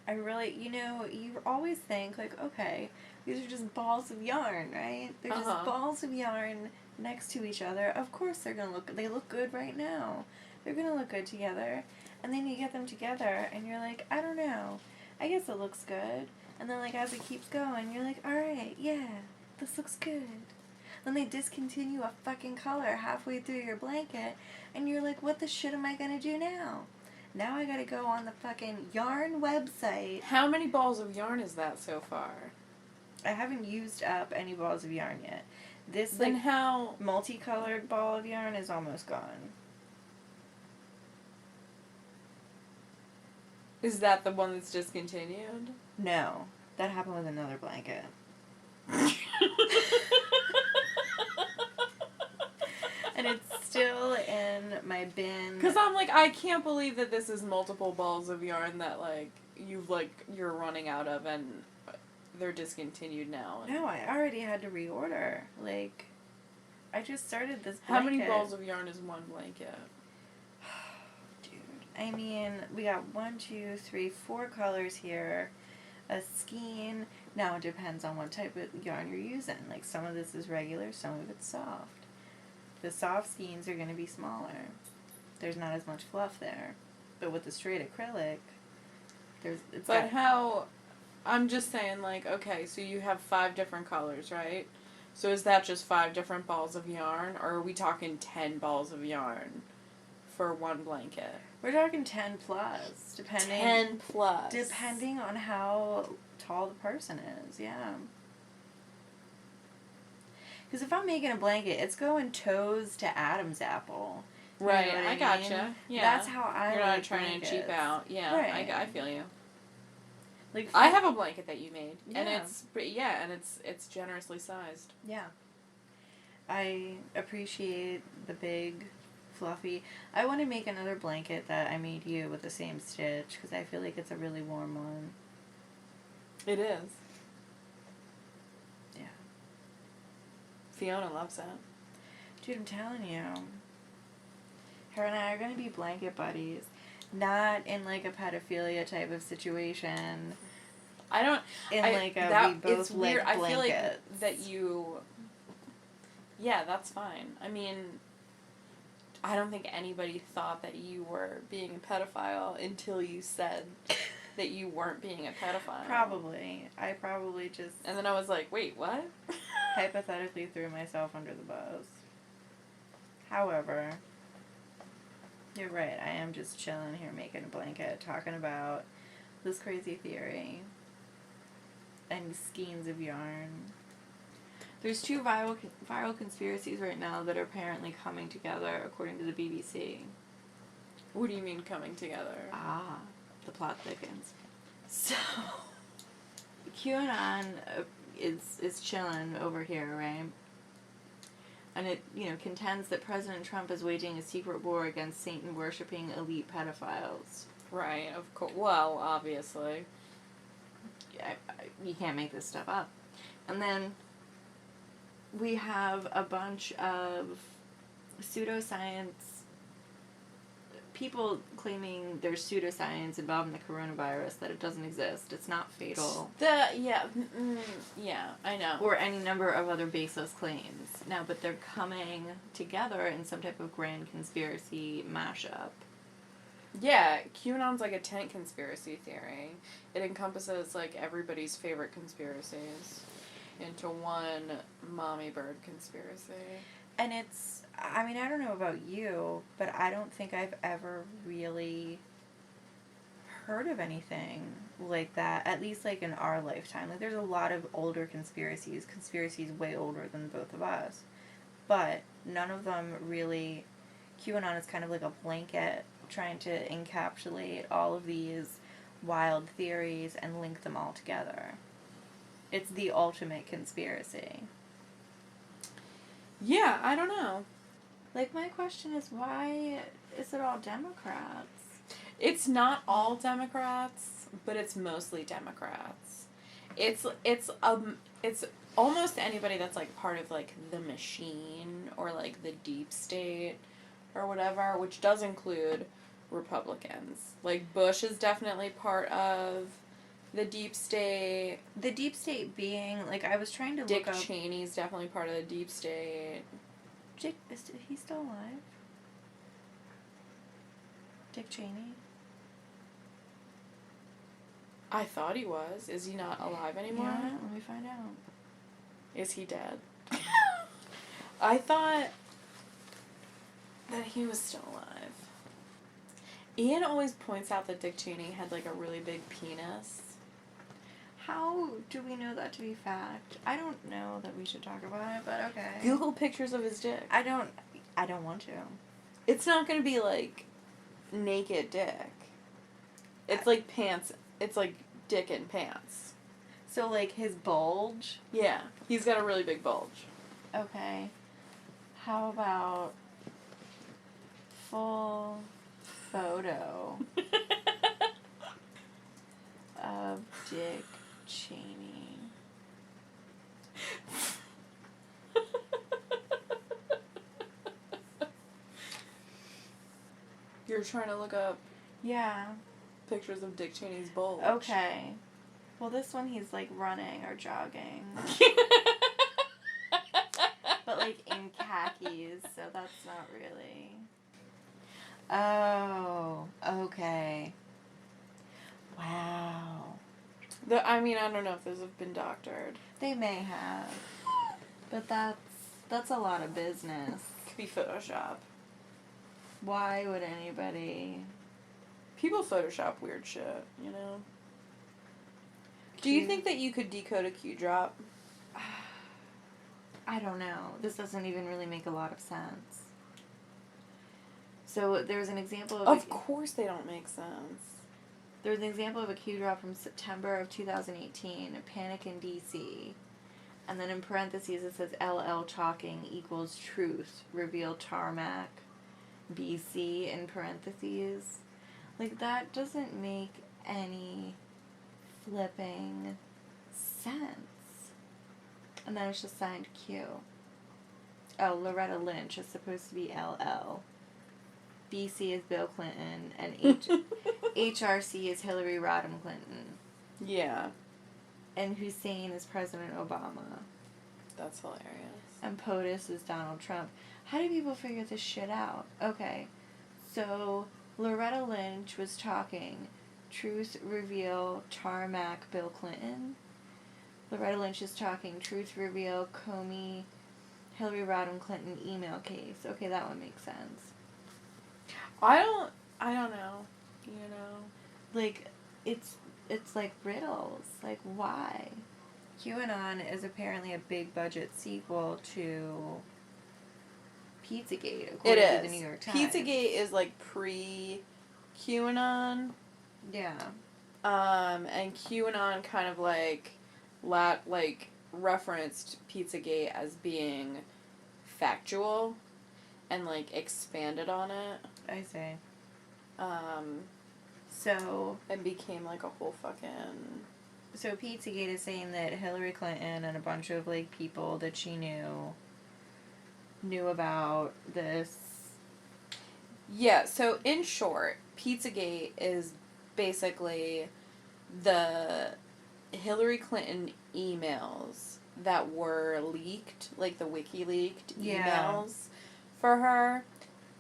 I really, you know, you always think, like, okay, these are just balls of yarn, right? They're just balls of yarn next to each other. Of course they look good right now. They're going to look good together. And then you get them together, and you're like, I don't know. I guess it looks good. And then, like, as it keeps going, you're like, alright, yeah, this looks good. Then they discontinue a fucking color halfway through your blanket, and you're like, what the shit am I going to do now? Now I gotta go on the fucking yarn website. How many balls of yarn is that so far? I haven't used up any balls of yarn yet. This, then like, how multicolored ball of yarn is almost gone. Is that the one that's discontinued? No. That happened with another blanket. And it's still in my bin. Because I'm like, I can't believe that this is multiple balls of yarn that, like, you're running out of and they're discontinued now. No, I already had to reorder. Like, I just started this blanket. How many balls of yarn is one blanket? Dude, I mean, we got 4 colors here. A skein. Now it depends on what type of yarn you're using. Like, some of this is regular, some of it's soft. The soft skeins are going to be smaller. There's not as much fluff there. But with the straight acrylic, I'm just saying, like, okay, so you have 5 different colors, right? So is that just 5 different balls of yarn, or are we talking 10 balls of yarn for one blanket? We're talking 10 plus, depending. 10 plus. Depending on how tall the person is, yeah. Because if I'm making a blanket, it's going toes to Adam's apple. Right, You know what I mean? gotcha. Yeah. That's how I You're like not trying blankets. to cheap out. Yeah, Right. I feel you. Like I have a blanket that you made, and Yeah. it's generously sized. Yeah. I appreciate the big, fluffy. I want to make another blanket that I made you with the same stitch because I feel like it's a really warm one. It is. Yeah. Fiona loves it. Dude, I'm telling you. Her and I are going to be blanket buddies. Not in like a pedophilia type of situation. I don't. In I, like a that, we both it's like weird. blankets. I feel like that you. Yeah, that's fine. I mean, I don't think anybody thought that you were being a pedophile until you said that you weren't being a pedophile. Probably. I probably just And then I was like, wait, what? hypothetically threw myself under the bus. However, you're right. I am just chilling here making a blanket, talking about this crazy theory and skeins of yarn. There's two viral conspiracies right now that are apparently coming together, according to the BBC. What do you mean coming together? Ah, the plot thickens. So, QAnon is chilling over here, right? And it, contends that President Trump is waging a secret war against Satan-worshipping elite pedophiles. Right, of course. Well, obviously. You can't make this stuff up. And then we have a bunch of pseudoscience people claiming there's pseudoscience involved in the coronavirus, that it doesn't exist, it's not fatal. Yeah, I know. Or any number of other baseless claims. Now, but they're coming together in some type of grand conspiracy mashup. Yeah, QAnon's like a tent conspiracy theory. It encompasses like everybody's favorite conspiracies into one mommy bird conspiracy. And it's, I mean, I don't know about you, but I don't think I've ever really heard of anything like that, at least like in our lifetime. Like, there's a lot of older conspiracies way older than both of us, but none of them really, QAnon is kind of like a blanket trying to encapsulate all of these wild theories and link them all together. It's the ultimate conspiracy. Yeah, I don't know. Like, my question is, why is it all Democrats? It's not all Democrats, but it's mostly Democrats. It's almost anybody that's like part of like the machine or like the deep state or whatever, which does include Republicans. Like Bush is definitely part of the deep state. The deep state being, like, I was trying to Dick look up... Cheney's definitely part of the deep state. Is he still alive? Dick Cheney? I thought he was. Is he not alive anymore? Yeah, let me find out. Is he dead? I thought that he was still alive. Ian always points out that Dick Cheney had like a really big penis. How do we know that to be fact? I don't know that we should talk about it, but okay. Google pictures of his dick. I don't want to. It's not gonna be like naked dick. It's like pants. It's like dick in pants. So, like, his bulge? Yeah, he's got a really big bulge. Okay. How about full photo of Dick Cheney? You're trying to look up Yeah. pictures of Dick Cheney's bulge. Okay. Well, this one he's, like, running or jogging. But, like, in khakis, so that's not really... Oh, okay. Wow. I mean, I don't know if those have been doctored. They may have. But that's a lot of business. Could be Photoshop. Why would anybody... People Photoshop weird shit, you know? Do you think that you could decode a Q drop? I don't know. This doesn't even really make a lot of sense. So there's an example of... Of course they don't make sense. There's an example of a Q drop from September of 2018, a panic in D.C., and then in parentheses it says LL talking equals truth, reveal tarmac, BC in parentheses. Like, that doesn't make any flipping sense. And then it's just signed Q. Oh, Loretta Lynch is supposed to be LL. BC is Bill Clinton, and HRC is Hillary Rodham Clinton. Yeah. And Hussein is President Obama. That's hilarious. And POTUS is Donald Trump. How do people figure this shit out? Okay, so Loretta Lynch was talking truth reveal tarmac Bill Clinton. Loretta Lynch is talking truth reveal Comey Hillary Rodham Clinton email case. Okay, that one makes sense. I don't know. You know? Like, it's like riddles. Like, why? QAnon is apparently a big budget sequel to Pizzagate, according to the New York Times. Pizzagate is like pre-QAnon. Yeah. And QAnon kind of like referenced Pizzagate as being factual and like expanded on it. I see. And became like a whole fucking... So Pizzagate is saying that Hillary Clinton and a bunch of like people that she knew about this. Yeah, so in short, Pizzagate is basically the Hillary Clinton emails that were leaked, like the WikiLeaked emails for her.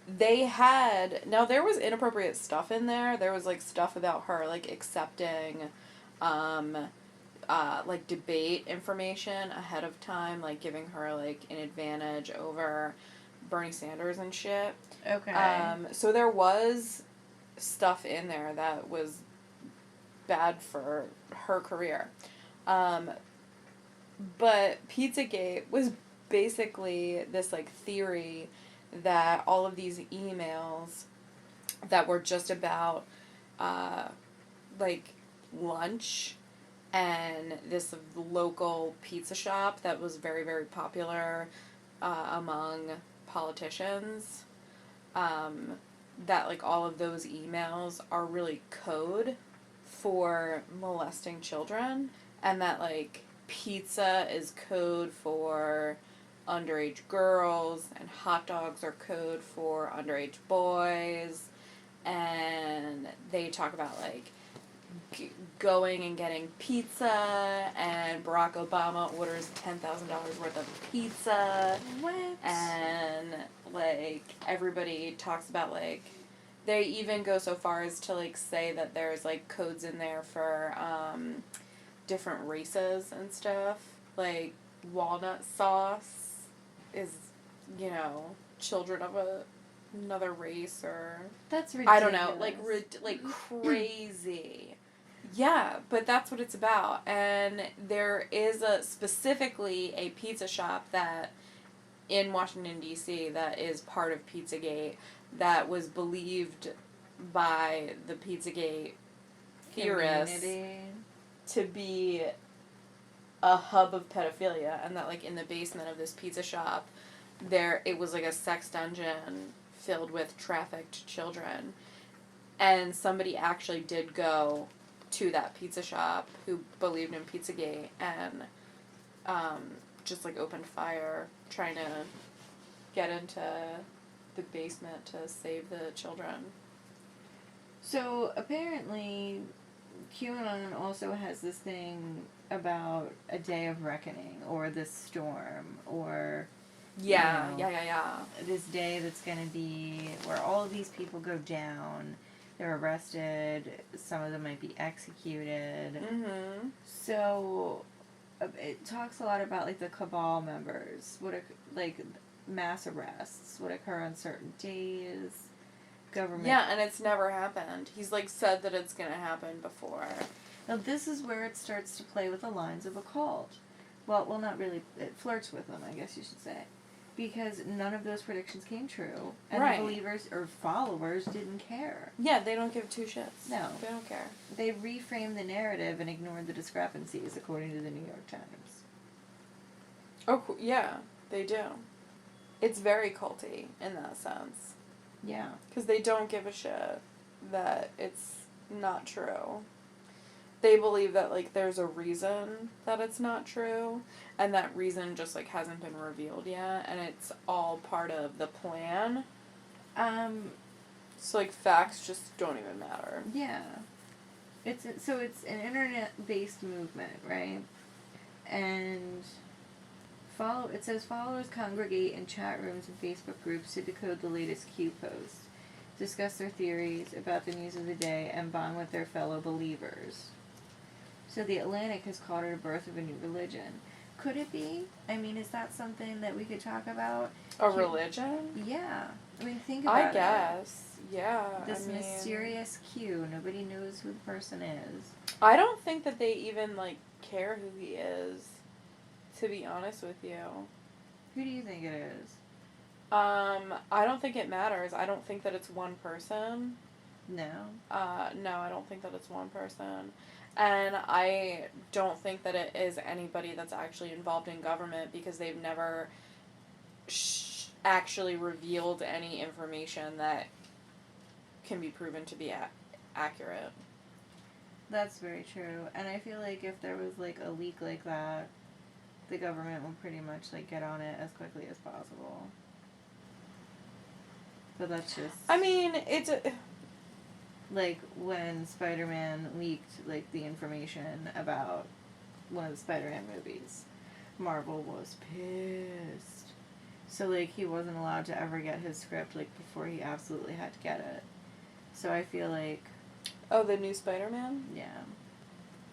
They had... Now, there was inappropriate stuff in there. There was, like, stuff about her, like, accepting, like, debate information ahead of time, like, giving her, like, an advantage over Bernie Sanders and shit. Okay. So there was stuff in there that was bad for her career. But Pizzagate was basically this, like, theory that all of these emails that were just about, like, lunch and this local pizza shop that was very, very popular among politicians, that, like, all of those emails are really code for molesting children, and that, like, pizza is code for underage girls, and hot dogs are code for underage boys, and they talk about, like, going and getting pizza, and Barack Obama orders $10,000 worth of pizza. What? And, like, everybody talks about, like, they even go so far as to, like, say that there's, like, codes in there for, different races and stuff. Like, walnut sauce is, you know, children of another race, or... That's ridiculous. I don't know, like crazy. Yeah, but that's what it's about. And there is specifically a pizza shop that, in Washington, D.C., that is part of Pizzagate, that was believed by the Pizzagate theorists to be a hub of pedophilia, and that, like, in the basement of this pizza shop, it was like a sex dungeon filled with trafficked children. And somebody actually did go to that pizza shop who believed in Pizzagate and just, like, opened fire trying to get into the basement to save the children. So apparently QAnon also has this thing about a day of reckoning, or this storm, or Yeah. this day that's going to be where all of these people go down. They're arrested. Some of them might be executed. Mm-hmm. So it talks a lot about, like, the cabal members, like mass arrests would occur on certain days. Government. Yeah, and it's never happened. He's, like, said that it's gonna happen before. Now this is where it starts to play with the lines of a cult. Well, not really. It flirts with them, I guess you should say. Because none of those predictions came true. And Right. the believers or followers didn't care. Yeah, they don't give two shits. No. They don't care. They reframed the narrative and ignored the discrepancies, according to the New York Times. Oh, yeah, they do. It's very culty in that sense. Yeah. Because they don't give a shit that it's not true. They believe that, like, there's a reason that it's not true, and that reason just, like, hasn't been revealed yet, and it's all part of the plan. So, like, facts just don't even matter. Yeah. It's an internet-based movement, right? And it says followers congregate in chat rooms and Facebook groups to decode the latest Q posts, discuss their theories about the news of the day, and bond with their fellow believers. So the Atlantic has called it a birth of a new religion. Could it be? I mean, is that something that we could talk about? A religion? Yeah. I mean, think about it. I guess. Yeah. This I mean, mysterious Q. Nobody knows who the person is. I don't think that they even, like, care who he is, to be honest with you. Who do you think it is? I don't think it matters. I don't think that it's one person. No. No, I don't think that it's one person. And I don't think that it is anybody that's actually involved in government, because they've never actually revealed any information that can be proven to be accurate. That's very true. And I feel like if there was, like, a leak like that, the government would pretty much, like, get on it as quickly as possible. But that's just... I mean, it's like, when Spider-Man leaked, like, the information about one of the Spider-Man movies, Marvel was pissed. So, like, he wasn't allowed to ever get his script, like, before he absolutely had to get it. So I feel like... Oh, the new Spider-Man? Yeah.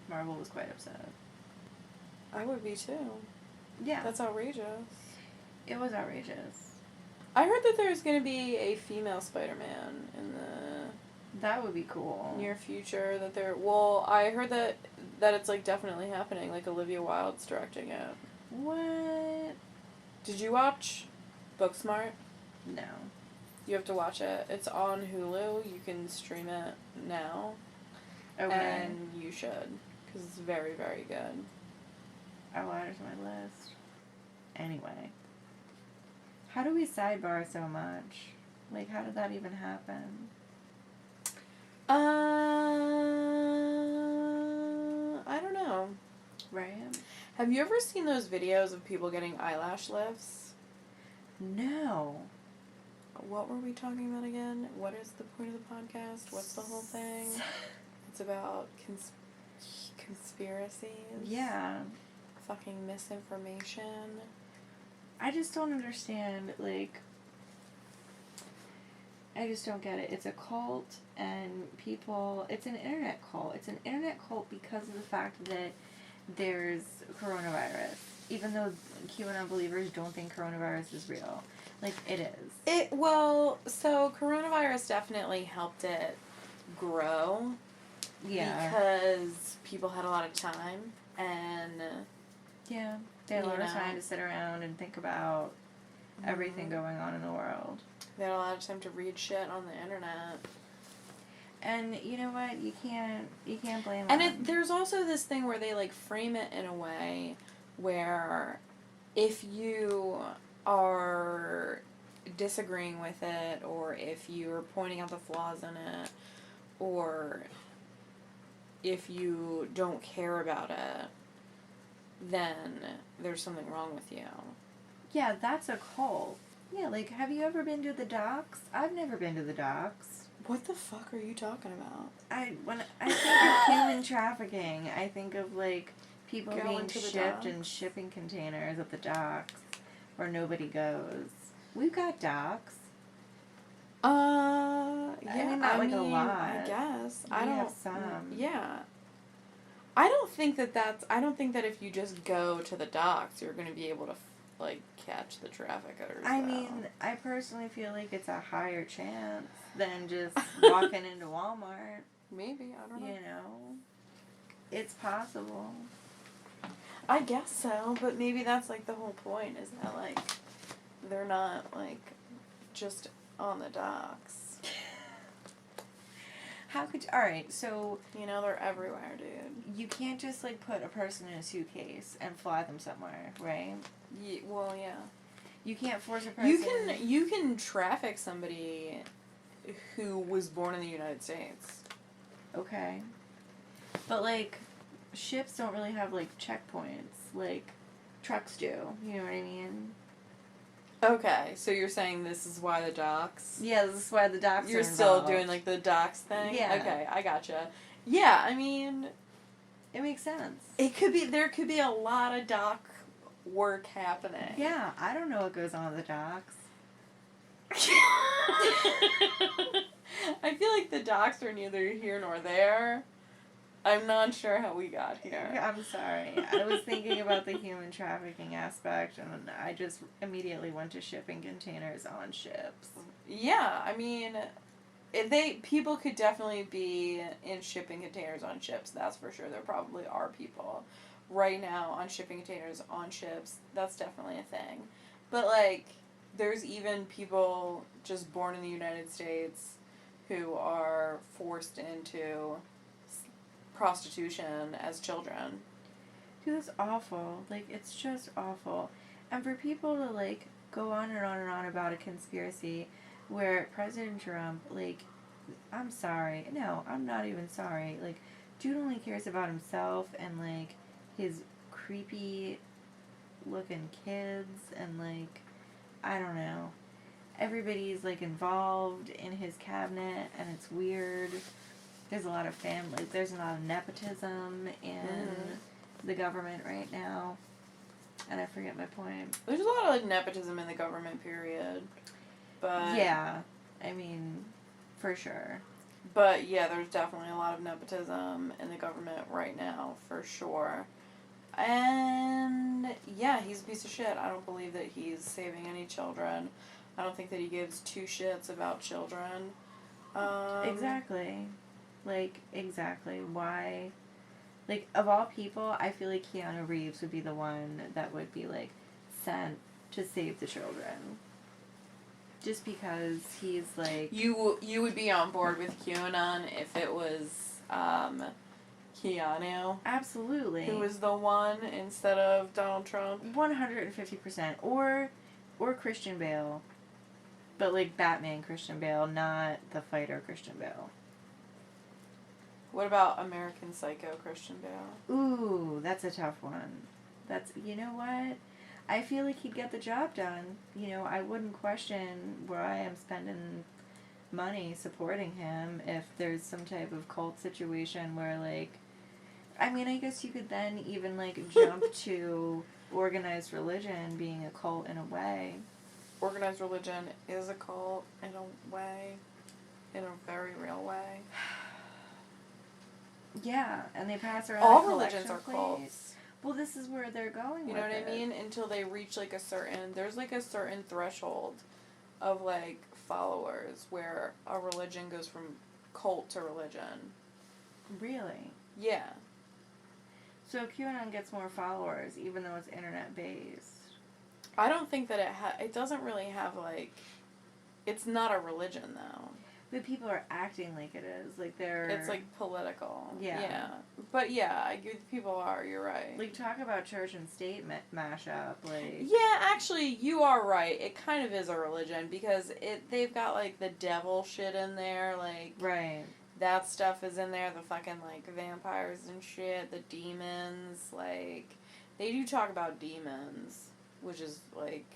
Marvel was quite upset. I would be too. Yeah. That's outrageous. It was outrageous. I heard that there's going to be a female Spider-Man in the That would be cool. near future. I heard that it's, like, definitely happening. Like, Olivia Wilde's directing it. What? Did you watch Booksmart? No. You have to watch it. It's on Hulu. You can stream it now. Okay. And you should, because it's very, very good. I'll add it to my list. Anyway. How do we sidebar so much? Like, how did that even happen? I don't know. Right? Have you ever seen those videos of people getting eyelash lifts? No. What were we talking about again? What is the point of the podcast? What's the whole thing? It's about conspiracies. Yeah. Fucking misinformation. I just don't understand, like... I just don't get it. It's a cult, and people... It's an internet cult. It's an internet cult because of the fact that there's coronavirus. Even though QAnon believers don't think coronavirus is real. Like, it is. So coronavirus definitely helped it grow. Yeah. Because people had a lot of time, and... Yeah. They had a lot of know. time to sit around and think about everything going on in the world. They had a lot of time to read shit on the internet. And you know what? You can't blame And them. there's also this thing where they, like, frame it in a way where if you are disagreeing with it, or if you're pointing out the flaws in it, or if you don't care about it, then there's something wrong with you. Yeah, that's a cult. Yeah, like, have you ever been to the docks? I've never been to the docks. What the fuck are you talking about? When I think of human trafficking, I think of, like, people Going being to the shipped in docks? shipping containers at the docks where nobody goes. We've got docks. Yeah, mean, not, like, a mean, lot. I guess. We have some. Yeah. I don't think that if you just go to the docks, you're going to be able to, like, catch the traffickers. I mean, I personally feel like it's a higher chance than just walking into Walmart. Maybe, I don't know. You know? It's possible. I guess so, but maybe that's, like, the whole point, is that, like, they're not, like, just on the docks. How could you, alright, so You know, they're everywhere, dude. you can't just, like, put a person in a suitcase and fly them somewhere, right? Well, yeah. You can't force a person... You can traffic somebody who was born in the United States. Okay. But, like, ships don't really have, like, checkpoints, like trucks do. You know what I mean? Okay, so you're saying this is why the docks... Yeah, this is why the docks You're are still involved. doing, like, the docks thing? Yeah. Okay, I gotcha. Yeah, I mean... It makes sense. There could be a lot of dock work happening. Yeah, I don't know what goes on at the docks. I feel like the docks are neither here nor there. I'm not sure how we got here. I'm sorry. I was thinking about the human trafficking aspect, and I just immediately went to shipping containers on ships. Yeah, I mean, people could definitely be in shipping containers on ships. That's for sure. There probably are people right now on shipping containers on ships. That's definitely a thing. But, like, there's even people just born in the United States who are forced into prostitution as children. Dude, that's awful. Like, it's just awful. And for people to, like, go on and on and on about a conspiracy where President Trump, like, I'm sorry. No, I'm not even sorry. Like, dude only cares about himself and, like, his creepy looking kids and, like, I don't know. Everybody's, like, involved in his cabinet and it's weird. There's a lot of family. There's a lot of nepotism in the government right now. And I forget my point. There's a lot of, like, nepotism in the government, period. But... Yeah. I mean, for sure. But, yeah, there's definitely a lot of nepotism in the government right now, for sure. And, yeah, he's a piece of shit. I don't believe that he's saving any children. I don't think that he gives two shits about children. Exactly. Like, exactly. Why? Like, of all people, I feel like Keanu Reeves would be the one that would be, like, sent to save the children. Just because he's, like... You would be on board with QAnon if it was, Keanu. Absolutely. Who was the one instead of Donald Trump. 150%. Or Christian Bale. But, like, Batman Christian Bale, not the fighter Christian Bale. What about American Psycho Christian Bale? Ooh, that's a tough one. That's, you know what? I feel like he'd get the job done. You know, I wouldn't question why I'm spending money supporting him if there's some type of cult situation where, like... I mean, I guess you could then even, like, jump to organized religion being a cult in a way. Organized religion is a cult in a way. In a very real way. Yeah, and they pass around all religions are cults. Well, this is where they're going. You know what I mean? Until they reach, like, there's, like, a certain threshold of, like, followers where a religion goes from cult to religion. Really? Yeah. So QAnon gets more followers, even though it's internet-based. I don't think that it doesn't really have, like, it's not a religion, though. But people are acting like it is. Like, they're... It's, like, political. Yeah. Yeah. But, yeah, people are, you're right. Like, talk about church and state mashup, like... Yeah, actually, you are right. It kind of is a religion, because they've got, like, the devil shit in there, like... Right. That stuff is in there, the fucking, like, vampires and shit, the demons, like... They do talk about demons, which is, like,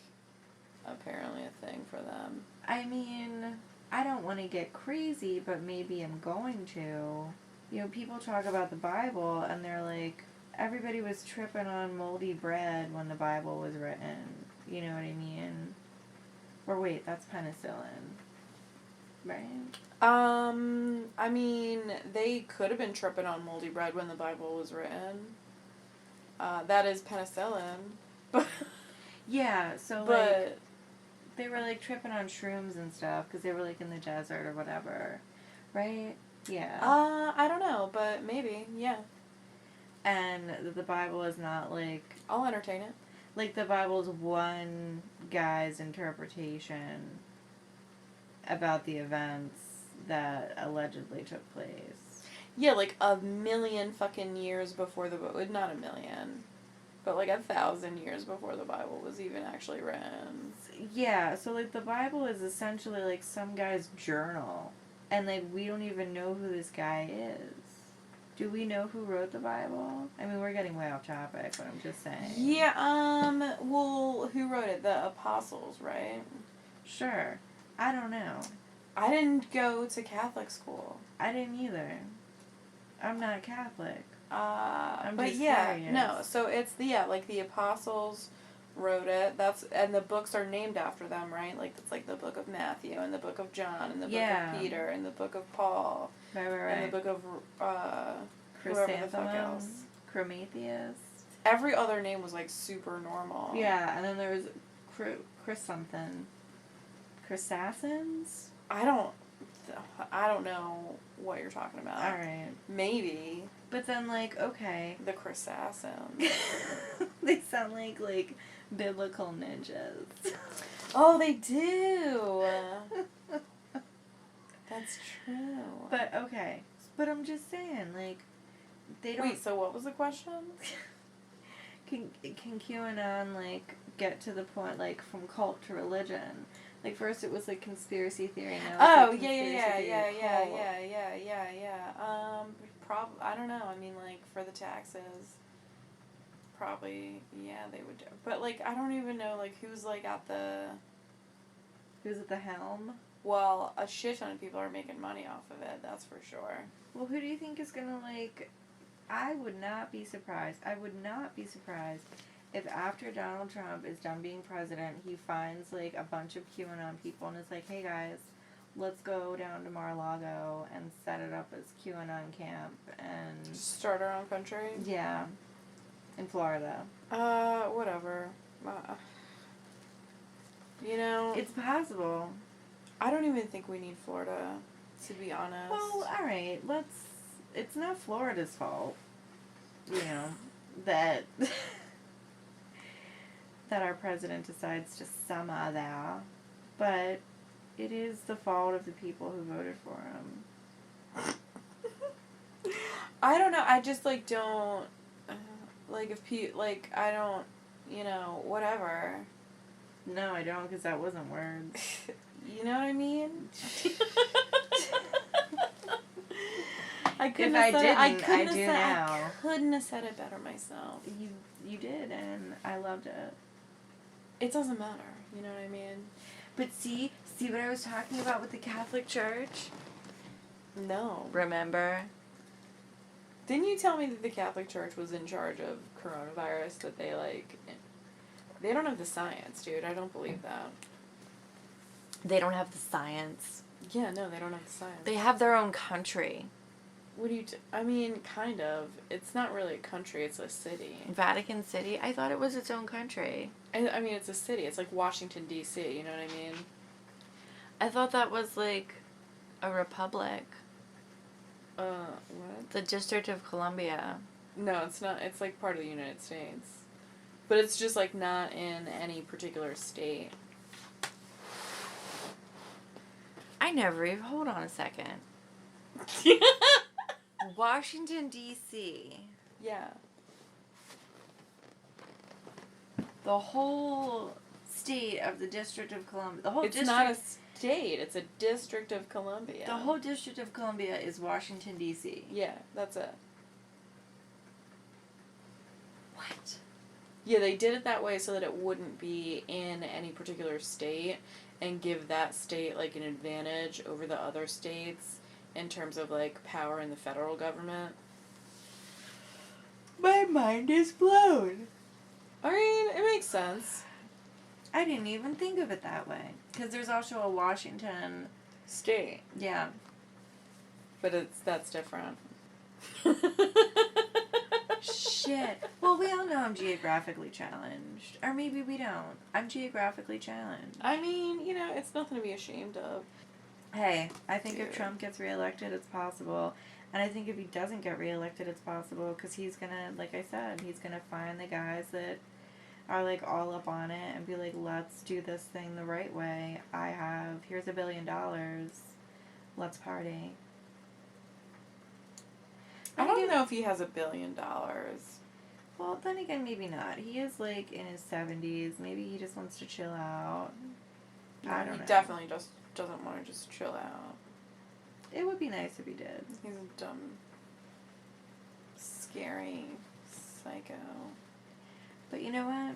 apparently a thing for them. I mean... I don't want to get crazy, but maybe I'm going to. You know, people talk about the Bible, and they're like, everybody was tripping on moldy bread when the Bible was written. You know what I mean? Or wait, that's penicillin. Right? I mean, they could have been tripping on moldy bread when the Bible was written. That is penicillin. But... Yeah, so, like... They were, like, tripping on shrooms and stuff because they were, like, in the desert or whatever. Right? Yeah. I don't know, but maybe, yeah. And the Bible is not, like... I'll entertain it. Like, the Bible's one guy's interpretation about the events that allegedly took place. Yeah, like a million fucking years before the Bible. Not a million, but like 1,000 years before the Bible was even actually written. Yeah, so, like, the Bible is essentially, like, some guy's journal. And, like, we don't even know who this guy is. Do we know who wrote the Bible? I mean, we're getting way off topic, but I'm just saying. Yeah, well, who wrote it? The apostles, right? Sure. I don't know. I didn't go to Catholic school. I didn't either. I'm not Catholic. But just yeah, curious. no, so it's, like, the apostles wrote it. And the books are named after them, right? Like, it's like the book of Matthew, and the book of John, and the book of Peter, and the book of Paul. Right. And the book of, whoever the fuck else. Prometheus. Every other name was, like, super normal. Yeah, and then there was Chris something. Chrysassins? I don't know what you're talking about. Alright. Maybe. But then, like, okay. The Chrysassins. They sound like biblical ninjas. Oh, they do! That's true. But, okay. But I'm just saying, like, they don't... Wait, so what was the question? Can QAnon, like, get to the point, like, from cult to religion? Like, first it was, like, conspiracy theory, now Oh, it's, like, yeah. I don't know. I mean, like, for the taxes, probably, yeah, they would do. But, like, I don't even know, like, who's, like, at the... Who's at the helm? Well, a shit ton of people are making money off of it, that's for sure. Well, who do you think is gonna, like... I would not be surprised. If after Donald Trump is done being president, he finds, like, a bunch of QAnon people and is like, hey, guys, let's go down to Mar-a-Lago and set it up as QAnon camp and... Start our own country? Yeah. In Florida. Whatever. You know... It's possible. I don't even think we need Florida, to be honest. Well, alright, it's not Florida's fault, you know, that our president decides to summer there, but it is the fault of the people who voted for him. I don't know, I just, like, don't, like, I don't, you know, whatever. No, I don't, because that wasn't words. You know what I mean? I If I didn't, I do now. I couldn't have said it better myself. You did, and I loved it. It doesn't matter, you know what I mean? But see what I was talking about with the Catholic Church? No. Remember? Didn't you tell me that the Catholic Church was in charge of coronavirus, that they, like... They don't have the science, dude. I don't believe that. They don't have the science. Yeah, no, they don't have the science. They have their own country. What do you... I mean, kind of. It's not really a country, it's a city. Vatican City? I thought it was its own country. I mean, it's a city. It's like Washington, D.C., you know what I mean? I thought that was, like, a republic. What? The District of Columbia. No, it's not. It's, like, part of the United States. But it's just, like, not in any particular state. I never even... Hold on a second. Washington, D.C. Yeah. The whole state of the District of Columbia. It's not a state. It's a District of Columbia. The whole District of Columbia is Washington, D.C. Yeah, that's it. What? Yeah, they did it that way so that it wouldn't be in any particular state and give that state, like, an advantage over the other states in terms of, like, power in the federal government. My mind is blown. I mean, it makes sense. I didn't even think of it that way. Because there's also a Washington... State. Yeah. But that's different. Shit. Well, we all know I'm geographically challenged. Or maybe we don't. I'm geographically challenged. I mean, you know, it's nothing to be ashamed of. Hey, I think Dude. if Trump gets reelected, it's possible. And I think if he doesn't get reelected, it's possible. Because he's going to, like I said, he's going to find the guys that are, like, all up on it and be like, let's do this thing the right way. Here's $1 billion. Let's party. I don't know if he has $1 billion. Well, then again, maybe not. He is, like, in his 70s. Maybe he just wants to chill out. I don't know. He definitely just doesn't want to just chill out. It would be nice if he did. He's a dumb, scary psycho. But you know what?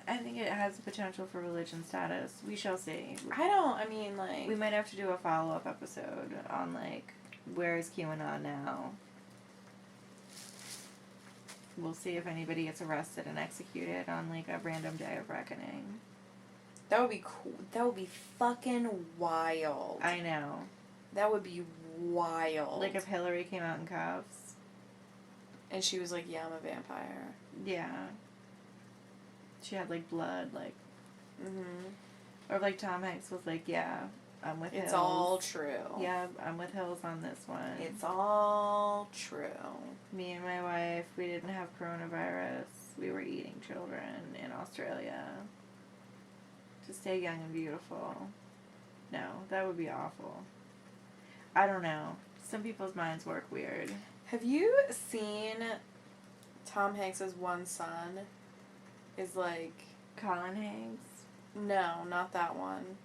I think it has the potential for religion status. We shall see. We might have to do a follow-up episode on, like, where is QAnon now? We'll see if anybody gets arrested and executed on, like, a random day of reckoning. That would be cool. That would be fucking wild. I know. That would be wild. Like, if Hillary came out in cuffs. And she was like, yeah, I'm a vampire. Yeah. She had, like, blood, like... Mm-hmm. Or, like, Tom Hanks was like, yeah, I'm with Hills. It's all true. Yeah, I'm with Hills on this one. It's all true. Me and my wife, we didn't have coronavirus. We were eating children in Australia. To stay young and beautiful. No, that would be awful. I don't know. Some people's minds work weird. Have you seen Tom Hanks' one son is like... Colin Hanks? No, not that one.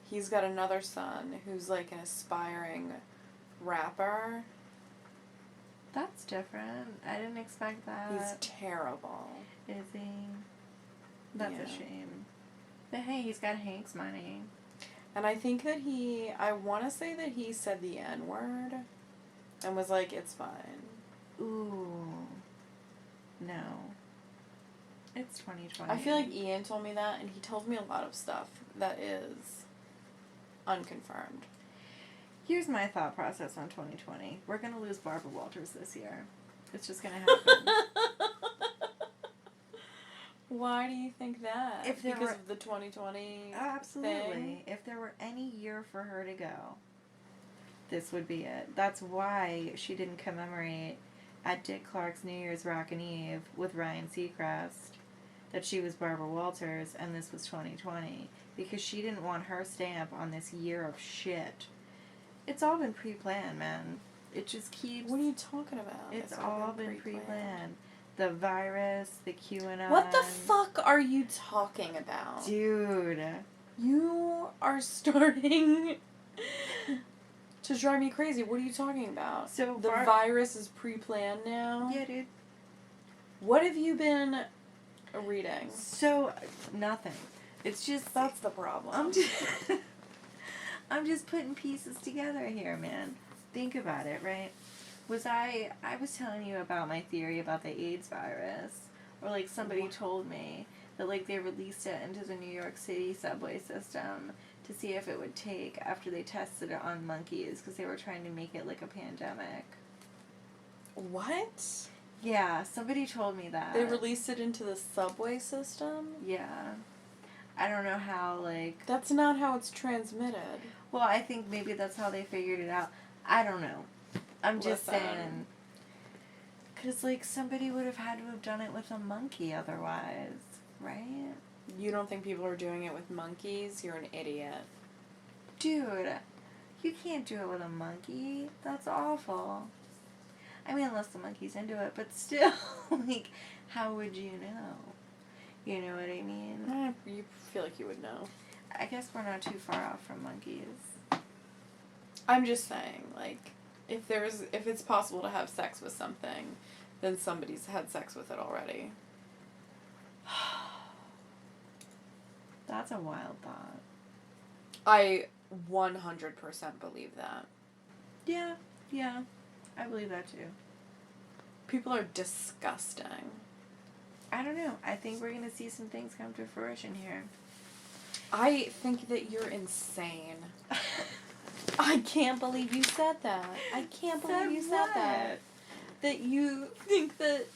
He's got another son who's like an aspiring rapper. That's different. I didn't expect that. He's terrible. Is he? That's a shame. But hey, he's got Hank's money. And I think that I want to say that he said the N-word and was like, it's fine. Ooh. No. It's 2020. I feel like Ian told me that, and he told me a lot of stuff that is unconfirmed. Here's my thought process on 2020. We're going to lose Barbara Walters this year. It's just going to happen. Why do you think that? Because of the 2020 Absolutely. thing? If there were any year for her to go, this would be it. That's why she didn't commemorate at Dick Clark's New Year's Rockin' Eve with Ryan Seacrest that she was Barbara Walters and this was 2020. Because she didn't want her stamp on this year of shit. It's all been pre-planned, man. It just keeps... What are you talking about? It's all been pre-planned. The virus, the QAnon... What the fuck are you talking about? Dude. You are starting to drive me crazy. What are you talking about? So the virus is pre-planned now? Yeah, dude. What have you been reading? So, nothing. It's just... That's the problem. I'm just putting pieces together here, man. Think about it, right? I was telling you about my theory about the AIDS virus, or like somebody told me that like they released it into the New York City subway system to see if it would take after they tested it on monkeys because they were trying to make it like a pandemic. What? Yeah, somebody told me that. They released it into the subway system? Yeah. I don't know how, like... That's not how it's transmitted. Well, I think maybe that's how they figured it out. I don't know. I'm just saying. Because, like, somebody would have had to have done it with a monkey otherwise, right? You don't think people are doing it with monkeys? You're an idiot. Dude, you can't do it with a monkey. That's awful. I mean, unless the monkey's into it, but still, like, how would you know? You know what I mean? You feel like you would know. I guess we're not too far off from monkeys. I'm just saying, like, if it's possible to have sex with something, then somebody's had sex with it already. That's a wild thought. I 100% believe that. Yeah, I believe that too. People are disgusting. I don't know. I think we're going to see some things come to fruition here. I think that you're insane. I can't believe you said that. I can't believe you said that. That you think that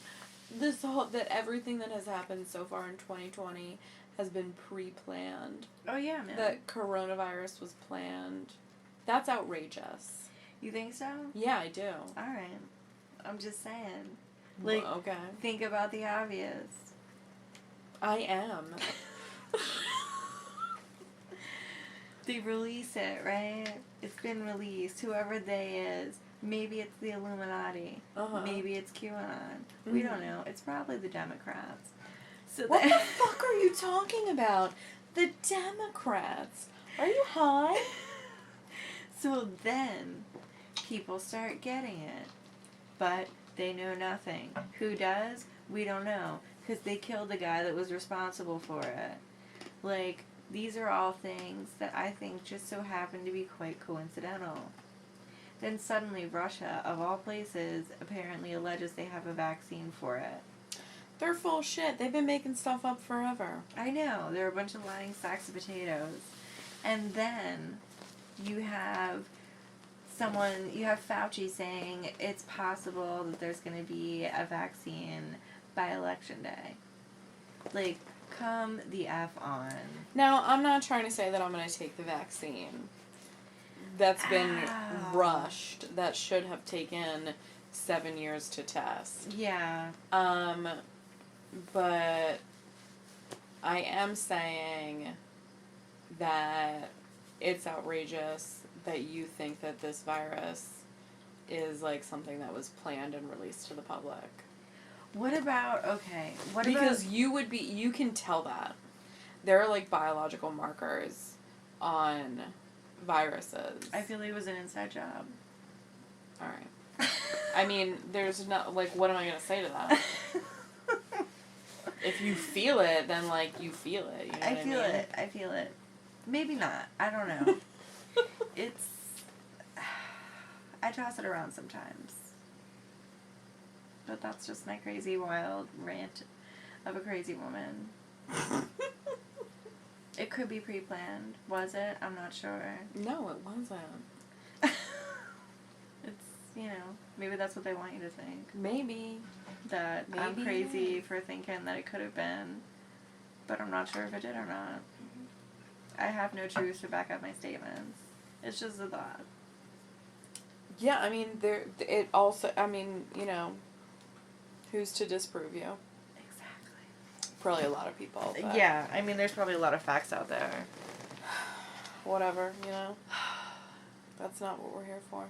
that everything that has happened so far in 2020 has been pre-planned. Oh yeah, man. That coronavirus was planned. That's outrageous. You think so? Yeah, I do. Alright. I'm just saying. Like, well, okay. Think about the obvious. I am. They release it, right? It's been released. Whoever they is. Maybe it's the Illuminati. Uh-huh. Maybe it's QAnon. We don't know. It's probably the Democrats. So What the fuck are you talking about? The Democrats. Are you high? So then, people start getting it. But they know nothing. Who does? We don't know. Because they killed the guy that was responsible for it. Like, these are all things that I think just so happen to be quite coincidental. Then suddenly Russia, of all places, apparently alleges they have a vaccine for it. They're full of shit. They've been making stuff up forever. I know. They're a bunch of lying sacks of potatoes. And then you have Fauci saying it's possible that there's going to be a vaccine by Election Day. Like, come the F on. Now, I'm not trying to say that I'm going to take the vaccine. That's been rushed. That should have taken 7 years to test. Yeah. But I am saying that it's outrageous that you think that this virus is like something that was planned and released to the public. What about Because you can tell that. There are like biological markers on viruses. I feel like it was an inside job. Alright. I mean, there's no, like, what am I going to say to that? If you feel it, then, like, you feel it. You know I feel it. Maybe not. I don't know. I toss it around sometimes. But that's just my crazy, wild rant of a crazy woman. It could be pre-planned. Was it? I'm not sure. No, it wasn't. It's, maybe that's what they want you to think. Maybe. That I'm Maybe. crazy for thinking that it could have been. But I'm not sure if it did or not. I have no truth to back up my statements. It's just a thought. Yeah, I mean, who's to disprove you? Exactly. Probably a lot of people. But Yeah, I mean, there's probably a lot of facts out there. whatever, That's not what we're here for.